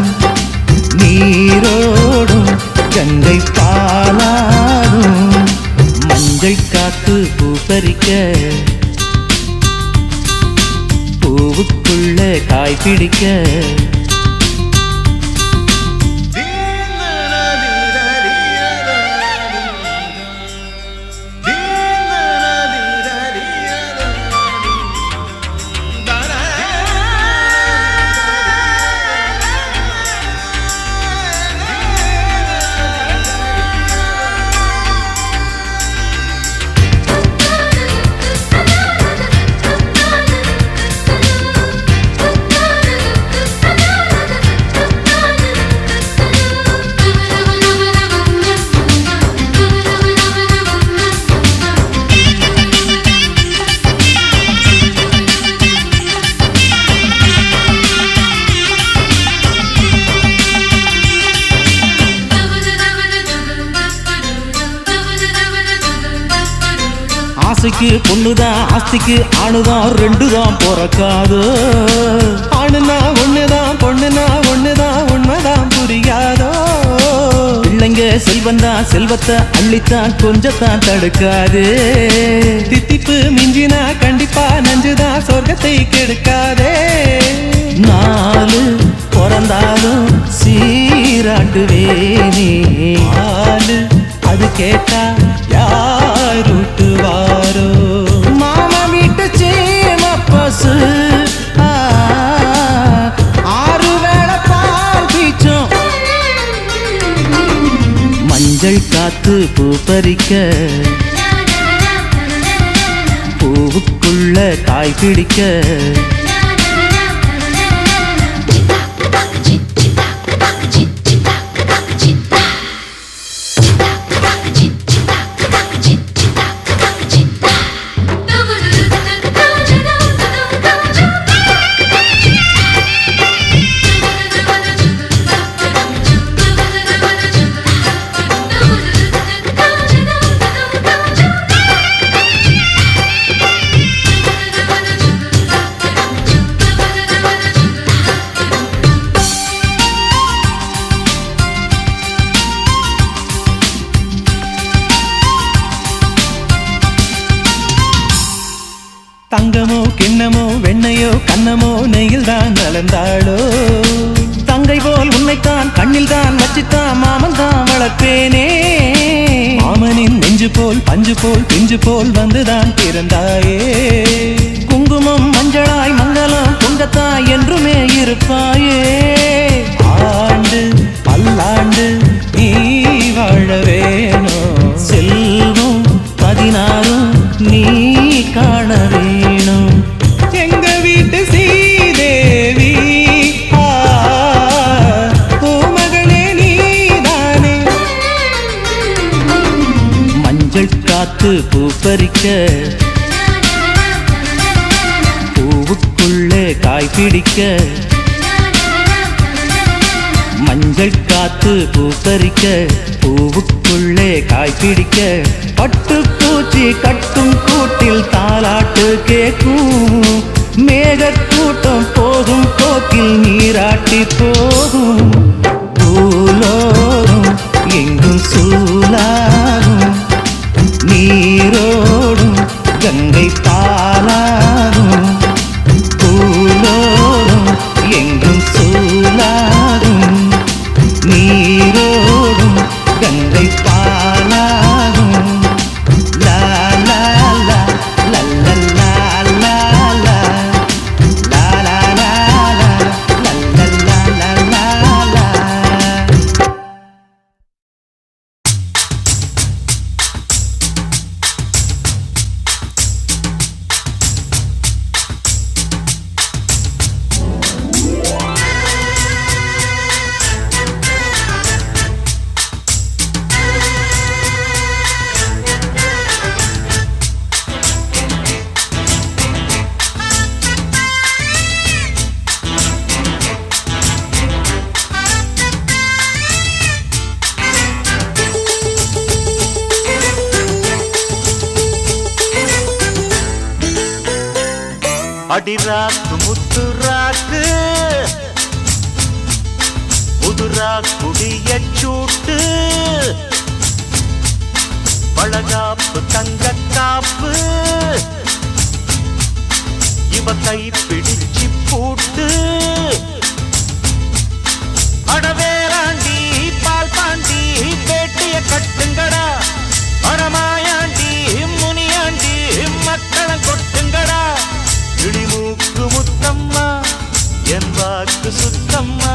நீரோடும் கங்கை பாலாகும் மஞ்சள் காத்து பூ பறிக்க பூவுக்குள்ள காய் பிடிக்க ஆசைக்கு பொண்ணுதான் ஆஸ்திக்கு ஆணுதான் ரெண்டுதான் பிறக்காதோ ஆணுனா ஒண்ணுதான் பொண்ணுனா ஒண்ணுதான் உண்மைதான் புரியாதோ பிள்ளைங்க செல்வந்தான் செல்வத்தை அள்ளித்தான் கொஞ்சத்தான் தடுக்காது தித்திப்பு மிஞ்சினா கண்டிப்பா நஞ்சுதான் சொர்க்கத்தை கெடுக்காதே நாலு பிறந்தாலும் சீராட்டுவேனே ஆளு அது கேட்டா யாருட்டுவாரோ மாமா வீட்டு சீம பசு ஆறு வேளை பால் பீச்சோம் மஞ்சள் காத்து பூ பறிக்க பூவுக்குள்ள காய் பிடிக்க தங்கமோ கிண்ணமோ வெண்ணையோ கண்ணமோ நெயில் தான் நலந்தாளோ தங்கை போல் உன்னைத்தான் கண்ணில் தான் வச்சுத்தான் மாமன் தான் வளர்ப்பேனே மாமனின் நெஞ்சு போல் பஞ்சு போல் பிஞ்சு போல் வந்துதான் பிறந்தாயே குங்குமம் மஞ்சளாய் மங்களம் பொங்கத்தாய் என்றுமே இருப்பாயே ஆண்டு பல்லாண்டு நீ வாழ வேணும் செல்வம் 16 நீ காண வேணும் எங்க வீட்டு ஸ்ரீதேவி மகளே நீதானே மஞ்சள் காத்து பூ பறிக்க பூவுக்குள்ளே காய் பிடிக்க மஞ்சள் காத்து பூ பறிக்க பூவுக்குள்ளே காய் பிடிக்க பட்டு பூச்சி கட்டும் கூட்டில் தாலாட்டு கேட்கும் மேகக்கூட்டம் போகும் போக்கில் நீராட்டி போகும் பூலோகம் எங்கும் சூலாகும் நீரோடும் கங்கை பாலாகும் பூலோகம் எங்கும் சூலாகும் நீரோடும் கங்கை பாலாகும் லா லா லா லா லா லா லா அடிராக்கு முத்து ராக்கு புதுரா குடிய சூட்டு பழகாப்பு தங்க காப்பு இவ கை பிடிச்சு பூட்டு அடவேராண்டி பால் பாண்டி பேட்டிய கட்டுங்கடா அடமாயாண்டி முனியாண்டி மக்களம் கொட்டுங்கடா இடிமூக்கு முத்தம்மா என் வாக்கு சுத்தம்மா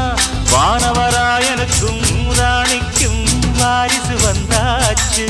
வானவராயனுக்கும் ராணிக்கும் வாரிசு வந்தாச்சு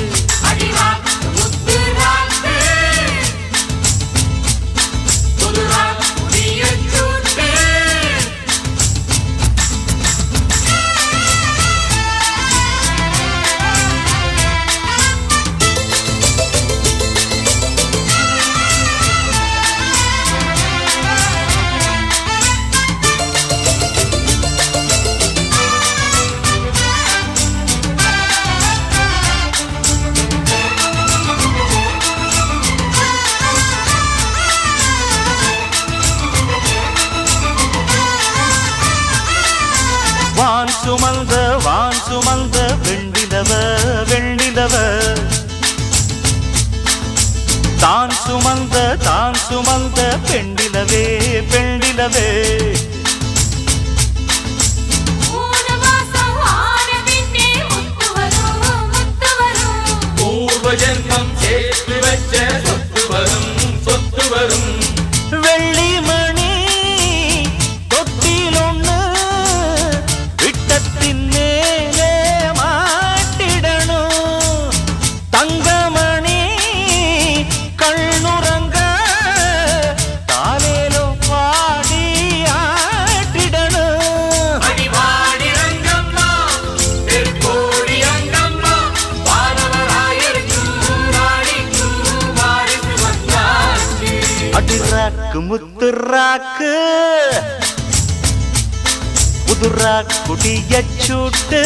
வான் சுமந்த வெண்டிலவ வெண்டிலவ தான் சுமந்த பெண்டிலவே பெண்டிலவே பூர்வஜன்மம் சேர்த்து வச்ச சொத்து வரும் சொத்து வரும் வெள்ளி மணி தொட்டில் ஒண்ணு விட்டத்தின் மேலே மாட்டிடணும் தங்கமணி கண்ணுறங்க தாலேலோ பாடி ஆட்டிடணும் அடிவாடி ரங்கம்மா தெற்கோடி அங்கம்மா வானவராயருக்கும் ராணிக்கும் வாரிசு வந்தாச்சு அடிராக்கு முத்து ராக்கு புதுரா குடிய சூட்டு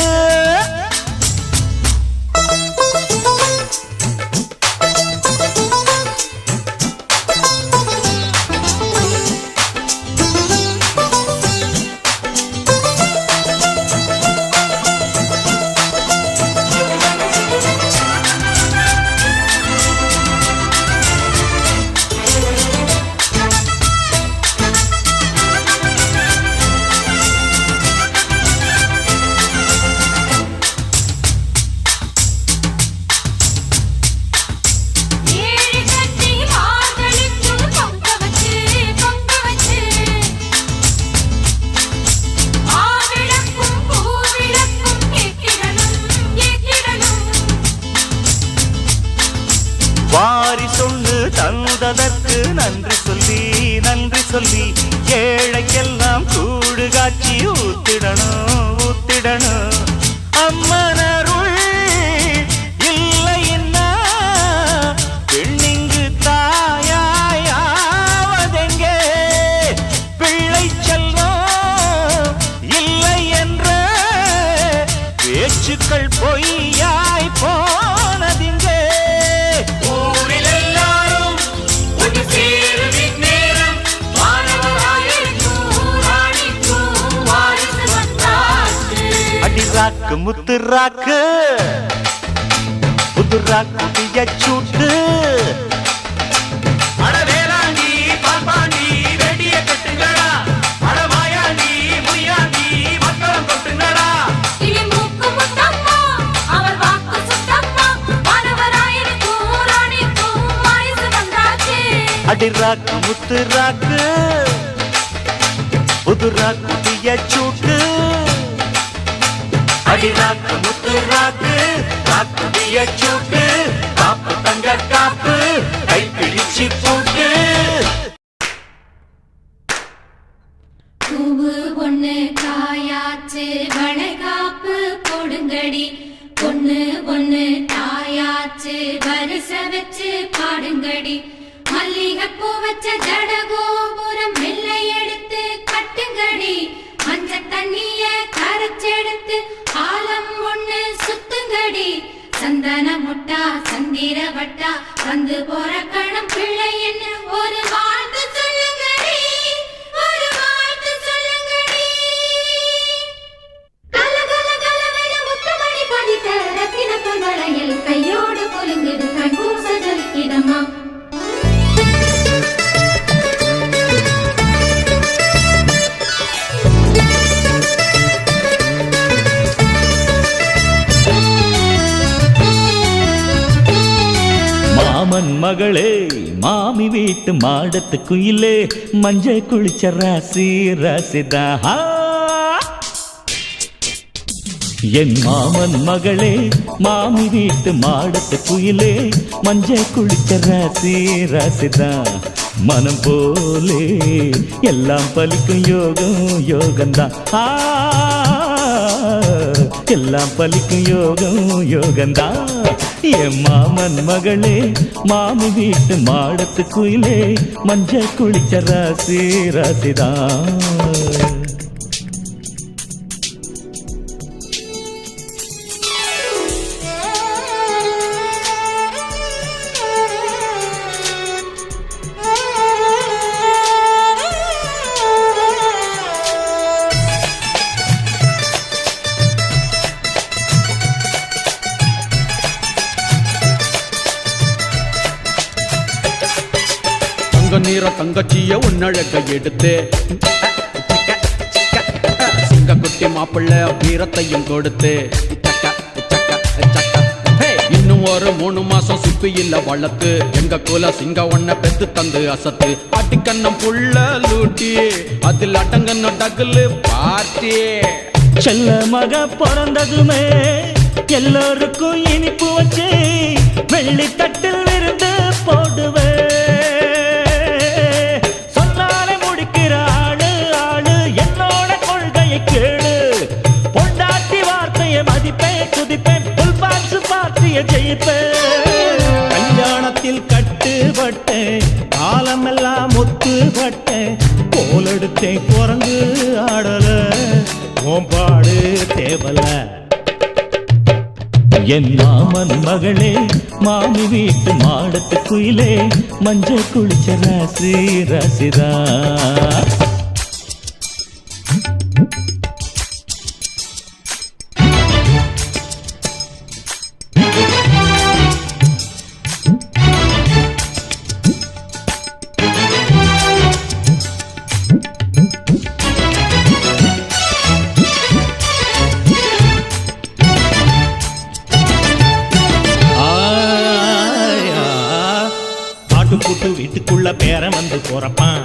வாரி சொல்லு தந்ததற்கு நன்றி சொல்லி ஏழைக்கெல்லாம் கூடு காட்சி ஊத்திடணும் அம்மனருள் இல்லைன்னா பெண்ணிங்கு தாயாவதெங்கே பிள்ளை செல்வம் இல்லை என்ற பேச்சுக்கள் பொய்யாய் போனதிங்கே அடிராக்கு முத்து ராக்கு புதுரா குடிய சூட்டு அடவேலாண்டி பால்பாண்டி வெடிய கட்டுங்கடா அடமாயாண்டி முனியாண்டி மக்களம் கொட்டுங்கடா இடிமூக்கு முத்தம்மா அவர் வாக்கு சுத்தம்மா வானவராயனுக்கும் ராணிக்கும் வாரிசு வந்தாச்சு அடிராக்கு முத்து ராக்கு புதுரா குடிய சூட்டு அடிராக்கு முத்து ராக்கு ராக்குடிய சூட்டு காப்பு தங்க காப்பு கை பிடிச்சு போட்டு பூவு ஒண்ணு காயாச்சு வளைகாப்பு போடுங்கடி பொண்ணு ஒண்ணு தாயாச்சு வரிச வச்சு பாடுங்கடி மல்லிகைப்பூ வச்ச ஜடகோபுரம் வெள்ளை எடுத்து கட்டுங்கடி மஞ்ச தண்ணிய கரைச்செடுத்து ஆலம் ஒண்ணு சுத்துங்கடி சந்தன முட்டா சந்திர வட்டா வந்து போற கணம் பிள்ளை என்ன ஒரு வாழ்த்து சொல்லுங்கடி மகளே மாமி வீட்டு மாடத்து குயிலே மஞ்ச குளிச்ச ராசி ராசிதா என் மாமன் மகளே மாமி வீட்டு மாடத்து குயிலே மஞ்ச குளிச்ச ராசி ராசிதா மனம் போலே எல்லாம் பலிக்கும் யோகம் யோகந்தான் எல்லாம் பலிக்கும் யோகம் யோகந்தான் என் மாமன் மகளே மாமி வீட்டு மாடத்து குயிலே மஞ்ச குளிச்ச ராசி ராசிதான் நீர தங்கச்சிய உன்னழக எடுத்து சிங்க குட்டி மாப்பிள்ள வீரத்தையும் கொடுத்து இன்னும் ஒரு 3 மாசம் சிப்பி இல்ல வளர்த்து எங்க குல சிங்க ஒன்ன பெத்து தந்து அசத்து அட்டிக்கண்ணம் புள்ள லூட்டி அதில் அடங்கன்ன டகுலு பார்ட்டி செல்ல மக பிறந்ததுமே எல்லோருக்கும் இனிப்பு வச்சு வெள்ளி தட்டில் விருந்து போடுவே சொன்னாலே முடிக்கிற ஆளு ஆளு என்னோட கொள்கையை கேளு பொண்டாட்டி வார்த்தையை மதிப்பேன் துதிப்பேன் புல் பாக்ஸ் பார்ட்டியை ஜெயிப்பேன் கல்யாணத்தில் கட்டுப்பட்டேன் காலமெல்லாம் ஒத்துப்பட்டேன் கோலெடுத்தேன் குரங்கு ஆடல ஓம்பாடு தேவல என் மாமன் மகளே மாமி வீட்டு மாடத்து குயிலே மஞ்ச குளிச்ச ராசி ராசிதா கூட்டு வீட்டுக்குள்ள பேரன் வந்து போறப்பான்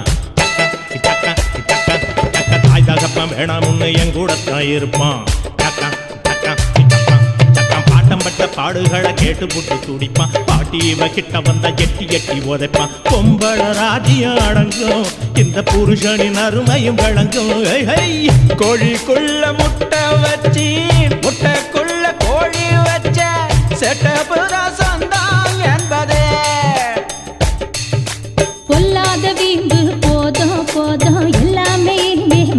தாய் தகப்பன் வேணாம்னு என் கூடத்தான் இருப்பான் பாட்டம் பட்ட பாடுகளை கேட்டு புட்டு துடிப்பான் பாட்டி இவ கிட்ட வந்தா எட்டி எட்டி உதைப்பான் பொம்பள ராஜ்யம் அடங்கும் இந்த புருஷனின் அருமையும் வழங்கும் கோழிக்குள்ள முட்டை வச்சு முட்டைக்குள்ள கோழி வச்ச செட்டப்புதான் சொந்தம் என்பதே பொல்லாத வீம்பு போதும் போதும் எல்லாமே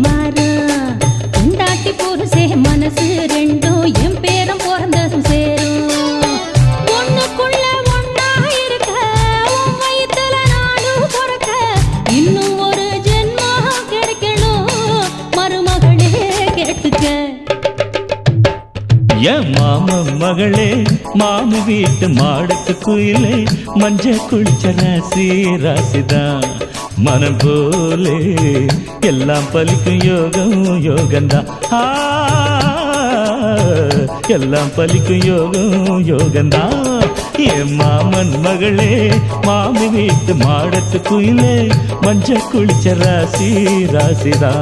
மாறும் உண்டாட்டி புருஷே மனசு ரெண்டும் என் பேரம் பிறந்ததும் சேரும் ஒண்ணுக்குள்ள ஒன்னா இருக்க உன் வயித்துல நானும் பிறக்க இன்னும் ஒரு ஜென்மம் கிடைக்கணும் மருமகளே கேட்டுக்க என் மாமன் மகளே மாமி வீட்டு மாடத்து குயிலே மஞ்ச குளிச்ச ராசி ராசிதா மனம் போலே எல்லாம் பலிக்கும் யோகம் யோகந்தா எல்லாம் பலிக்கும் யோகம் யோகந்தா என் மாமன் மகளே மாமி வீட்டு மாடத்து குயிலே மஞ்ச குளிச்ச ராசி ராசிதா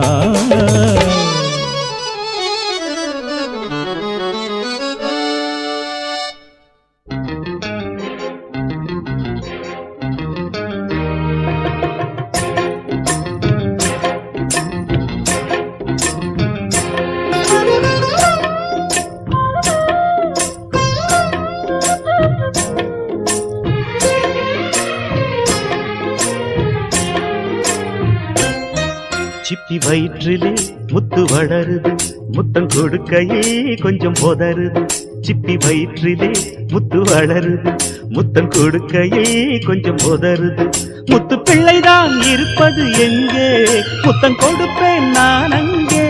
சிப்பி வயிற்றிலே முத்து வளருது முத்தம் கொடுக்கையில் கொஞ்சம் போதருது சிப்பி வயிற்றிலே முத்து வளருது முத்தம் கொடுக்கையில் கொஞ்சம் போதருது முத்து பிள்ளைதான் இருப்பது எங்கே முத்தம் கொடுப்பேன் நான் அங்கே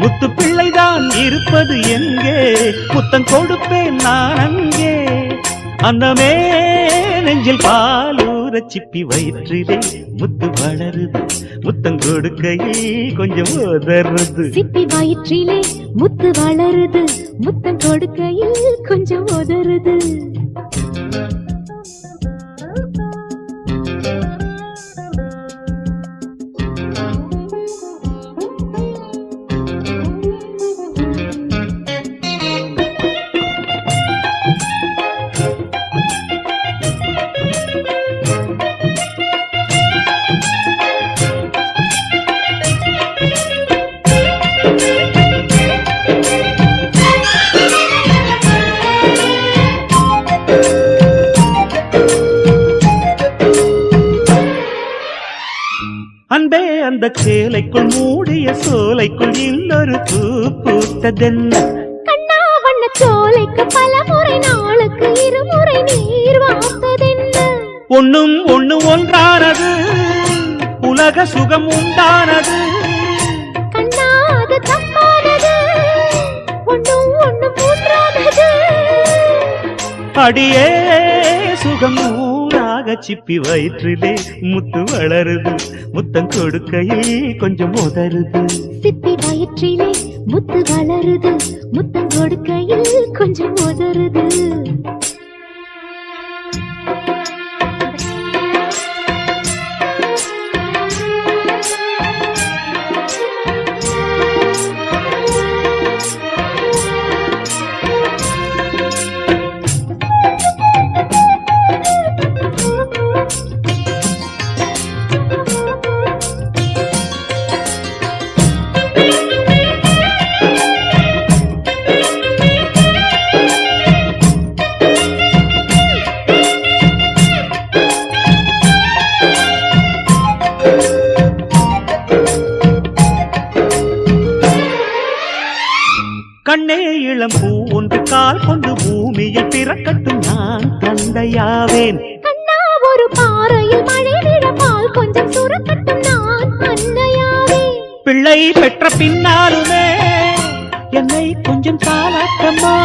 முத்து பிள்ளைதான் இருப்பது எங்கே முத்தம் கொடுப்பேன் நான் அங்கே அன்னமே நெஞ்சில் பாலூர சிப்பி வயிற்றிலே முத்து வளருது முத்தம் கொடுக்கையில் கொஞ்சம் உதறுது சிப்பி வயிற்றிலே முத்து வளருது முத்தம் கொடுக்கையில் கொஞ்சம் உதறுது அந்த சேலைக்குள் மூடிய சோலைக்குள் இன்னொரு பூ பூத்ததென்ன கண்ணா வண்ண சோலைக்கு பல முறை நாளுக்கு இருமுறை நீர் வார்த்ததென்ன ஒண்ணும் ஒண்ணு ஒன்றானது உலக சுகம் உண்டானது கண்ணா அது தப்பானது ஒண்ணும் ஒண்ணு மூன்றானது அடியே சுகம் ஊராக சிப்பி வயிற்றிலே முத்து வளருது முத்தம் கொடுக்கையில் கொஞ்சம் உதறுது சிப்பி வயிற்றிலே முத்து வளருது முத்தம் கொடுக்கையில் கொஞ்சம் உதறுது கண்ணே இளம் பூ ஒன்று கால் கொண்டு பூமியில் பிறக்கட்டும் நான் தந்தையாவேன் கண்ணா ஒரு பாறையில் மழை விழ பால் கொஞ்சம் சுரக்கட்டும் நான் அன்னையாவே பிள்ளை பெற்ற பின்னாலுமே என்னை கொஞ்சம் தாளாட்டம்மா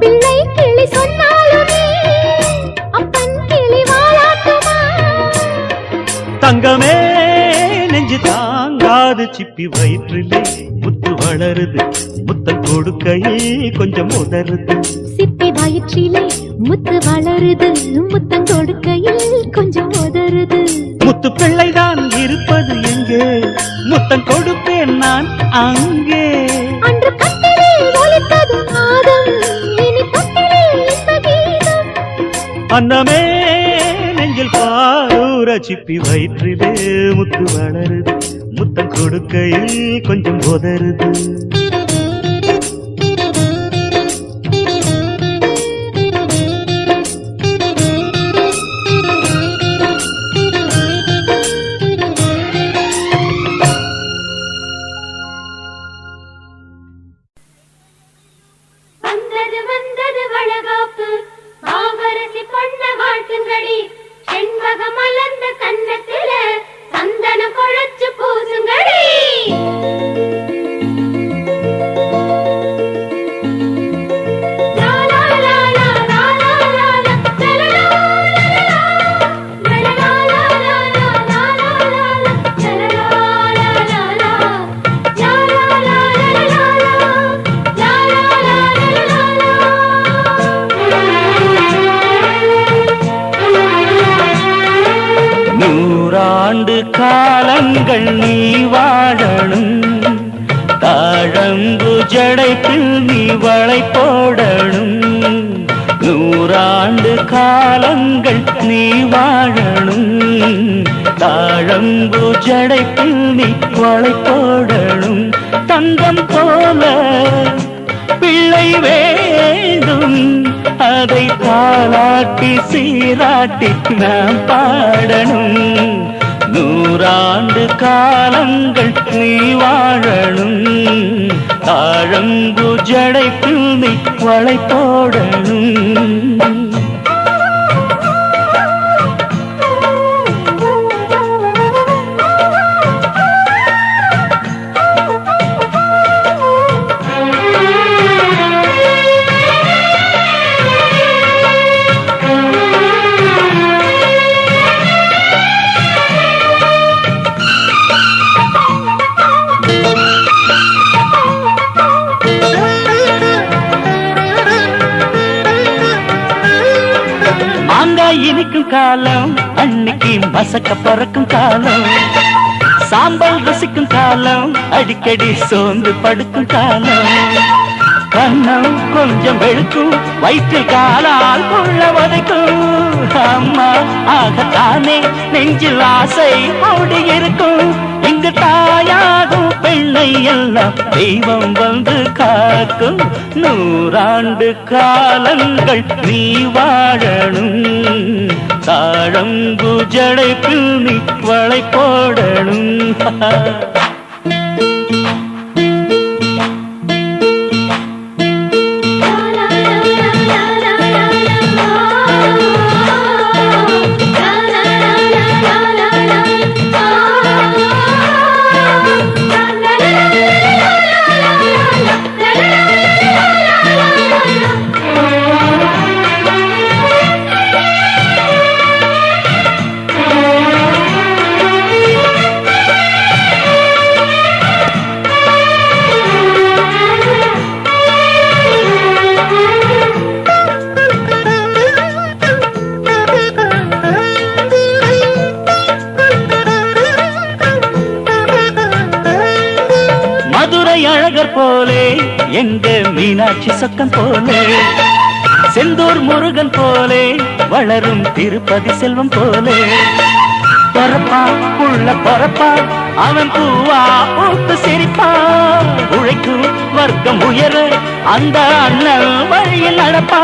பிள்ளை கிளி சொன்னாலுமே அப்பன் கிளி வாழாட்டுமா தங்கமே நெஞ்சு தாங்காது சிப்பி வயிற்றிலே முத்து வளருது முத்தம் கொடுக்கையில் கொஞ்சம் உதறுது சிப்பி வயிற்றிலே முத்து வளருது முத்தம் கொடுக்கையில் கொஞ்சம் உதறுது முத்து பிள்ளைதான் இருப்பது எங்கே முத்தம் கொடுப்பேன் நான் அங்கே அன்று கட்டிலே ஒலித்தது நாதம் இனி தொட்டிலே இந்த கீதம் அன்னமே நெஞ்சில் பாரூர சிப்பி வயிற்றிலே முத்து வளருது முத்தம் கொடுக்கையில் கொஞ்சம் உதறுது வந்தது வந்தது வளகாப்பு பாவரசி பொண்ண வாழ்த்துங்கடி செண்பக மலர்ந்த கன்னத்தில சந்தனம் குழைச்சு பூசுங்கடி நூறாண்டு காலங்கள் நீ வாழணும் தாழம்பு ஜடைப்பில் நீ வளை போடணும் நூறாண்டு காலங்கள் நீ வாழணும் தாழம்பு ஜடைப்பில் நீ வளை போடணும் தங்கம் போல பிள்ளை வேண்டும் அதை தாளாட்டி சீராட்டி நாம் பாடணும் நூறாண்டு காலங்கள் நீ வாழணும் தாழம்பு ஜடைப்பில் நீ வளை போடணும் இனிக்கும் காலம் அன்னைக்கு மசக்க பறக்கும் காலம் சாம்பல் ருசிக்கும் காலம் அடிக்கடி சோர்ந்து படுக்கும் காலம் கண்ணம் கொஞ்சம் வெளுக்கும் வயிற்றில் காலால் கொள்ள வதைக்கும் அம்மா ஆகத்தானே நெஞ்சில் ஆசை ஓடி இருக்கும் இங்கு தாயாகும் பெண்ணை எல்லாம் எல்லாம் தெய்வம் வந்து காக்கும். 100 ஆண்டு காலங்கள் நீ வாழணும். தாழம்பு ஜடைப்பில் நீ வளை போடணும். மதுரை அழகர் போலே எங்க மீனாட்சி சொக்கம் போலே, செந்தூர் முருகன் போலே வளரும் திருப்பதி செல்வம் போலே, பொறப்பா உள்ள பொறப்பா அவன் பூவா பூத்து சிரிப்பா. உழைக்கும் வர்க்கம் உயர அந்த அண்ணன் வழியில் நடப்பா.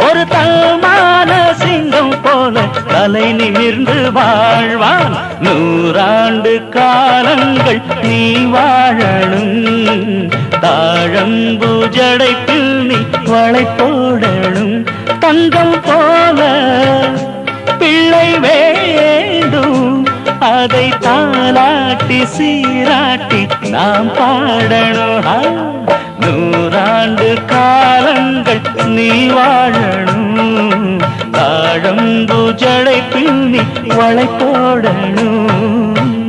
ஒரு தல்மான சிங்கம் போல தலை நிமிர்ந்து வாழ்வான். 100 ஆண்டு காலங்கள் நீ வாழணும். தாழம்பு ஜடைப்பில் நீ வளை போடணும். தங்கம் போல பிள்ளை வேண்டும், அதை தாலாட்டி சீராட்டி நாம் பாடணும். 100 ஆண்டு காலங்கள் நீ வாழணும். தாழம்பு ஜடைப்பில் நீ வளை போடணும்.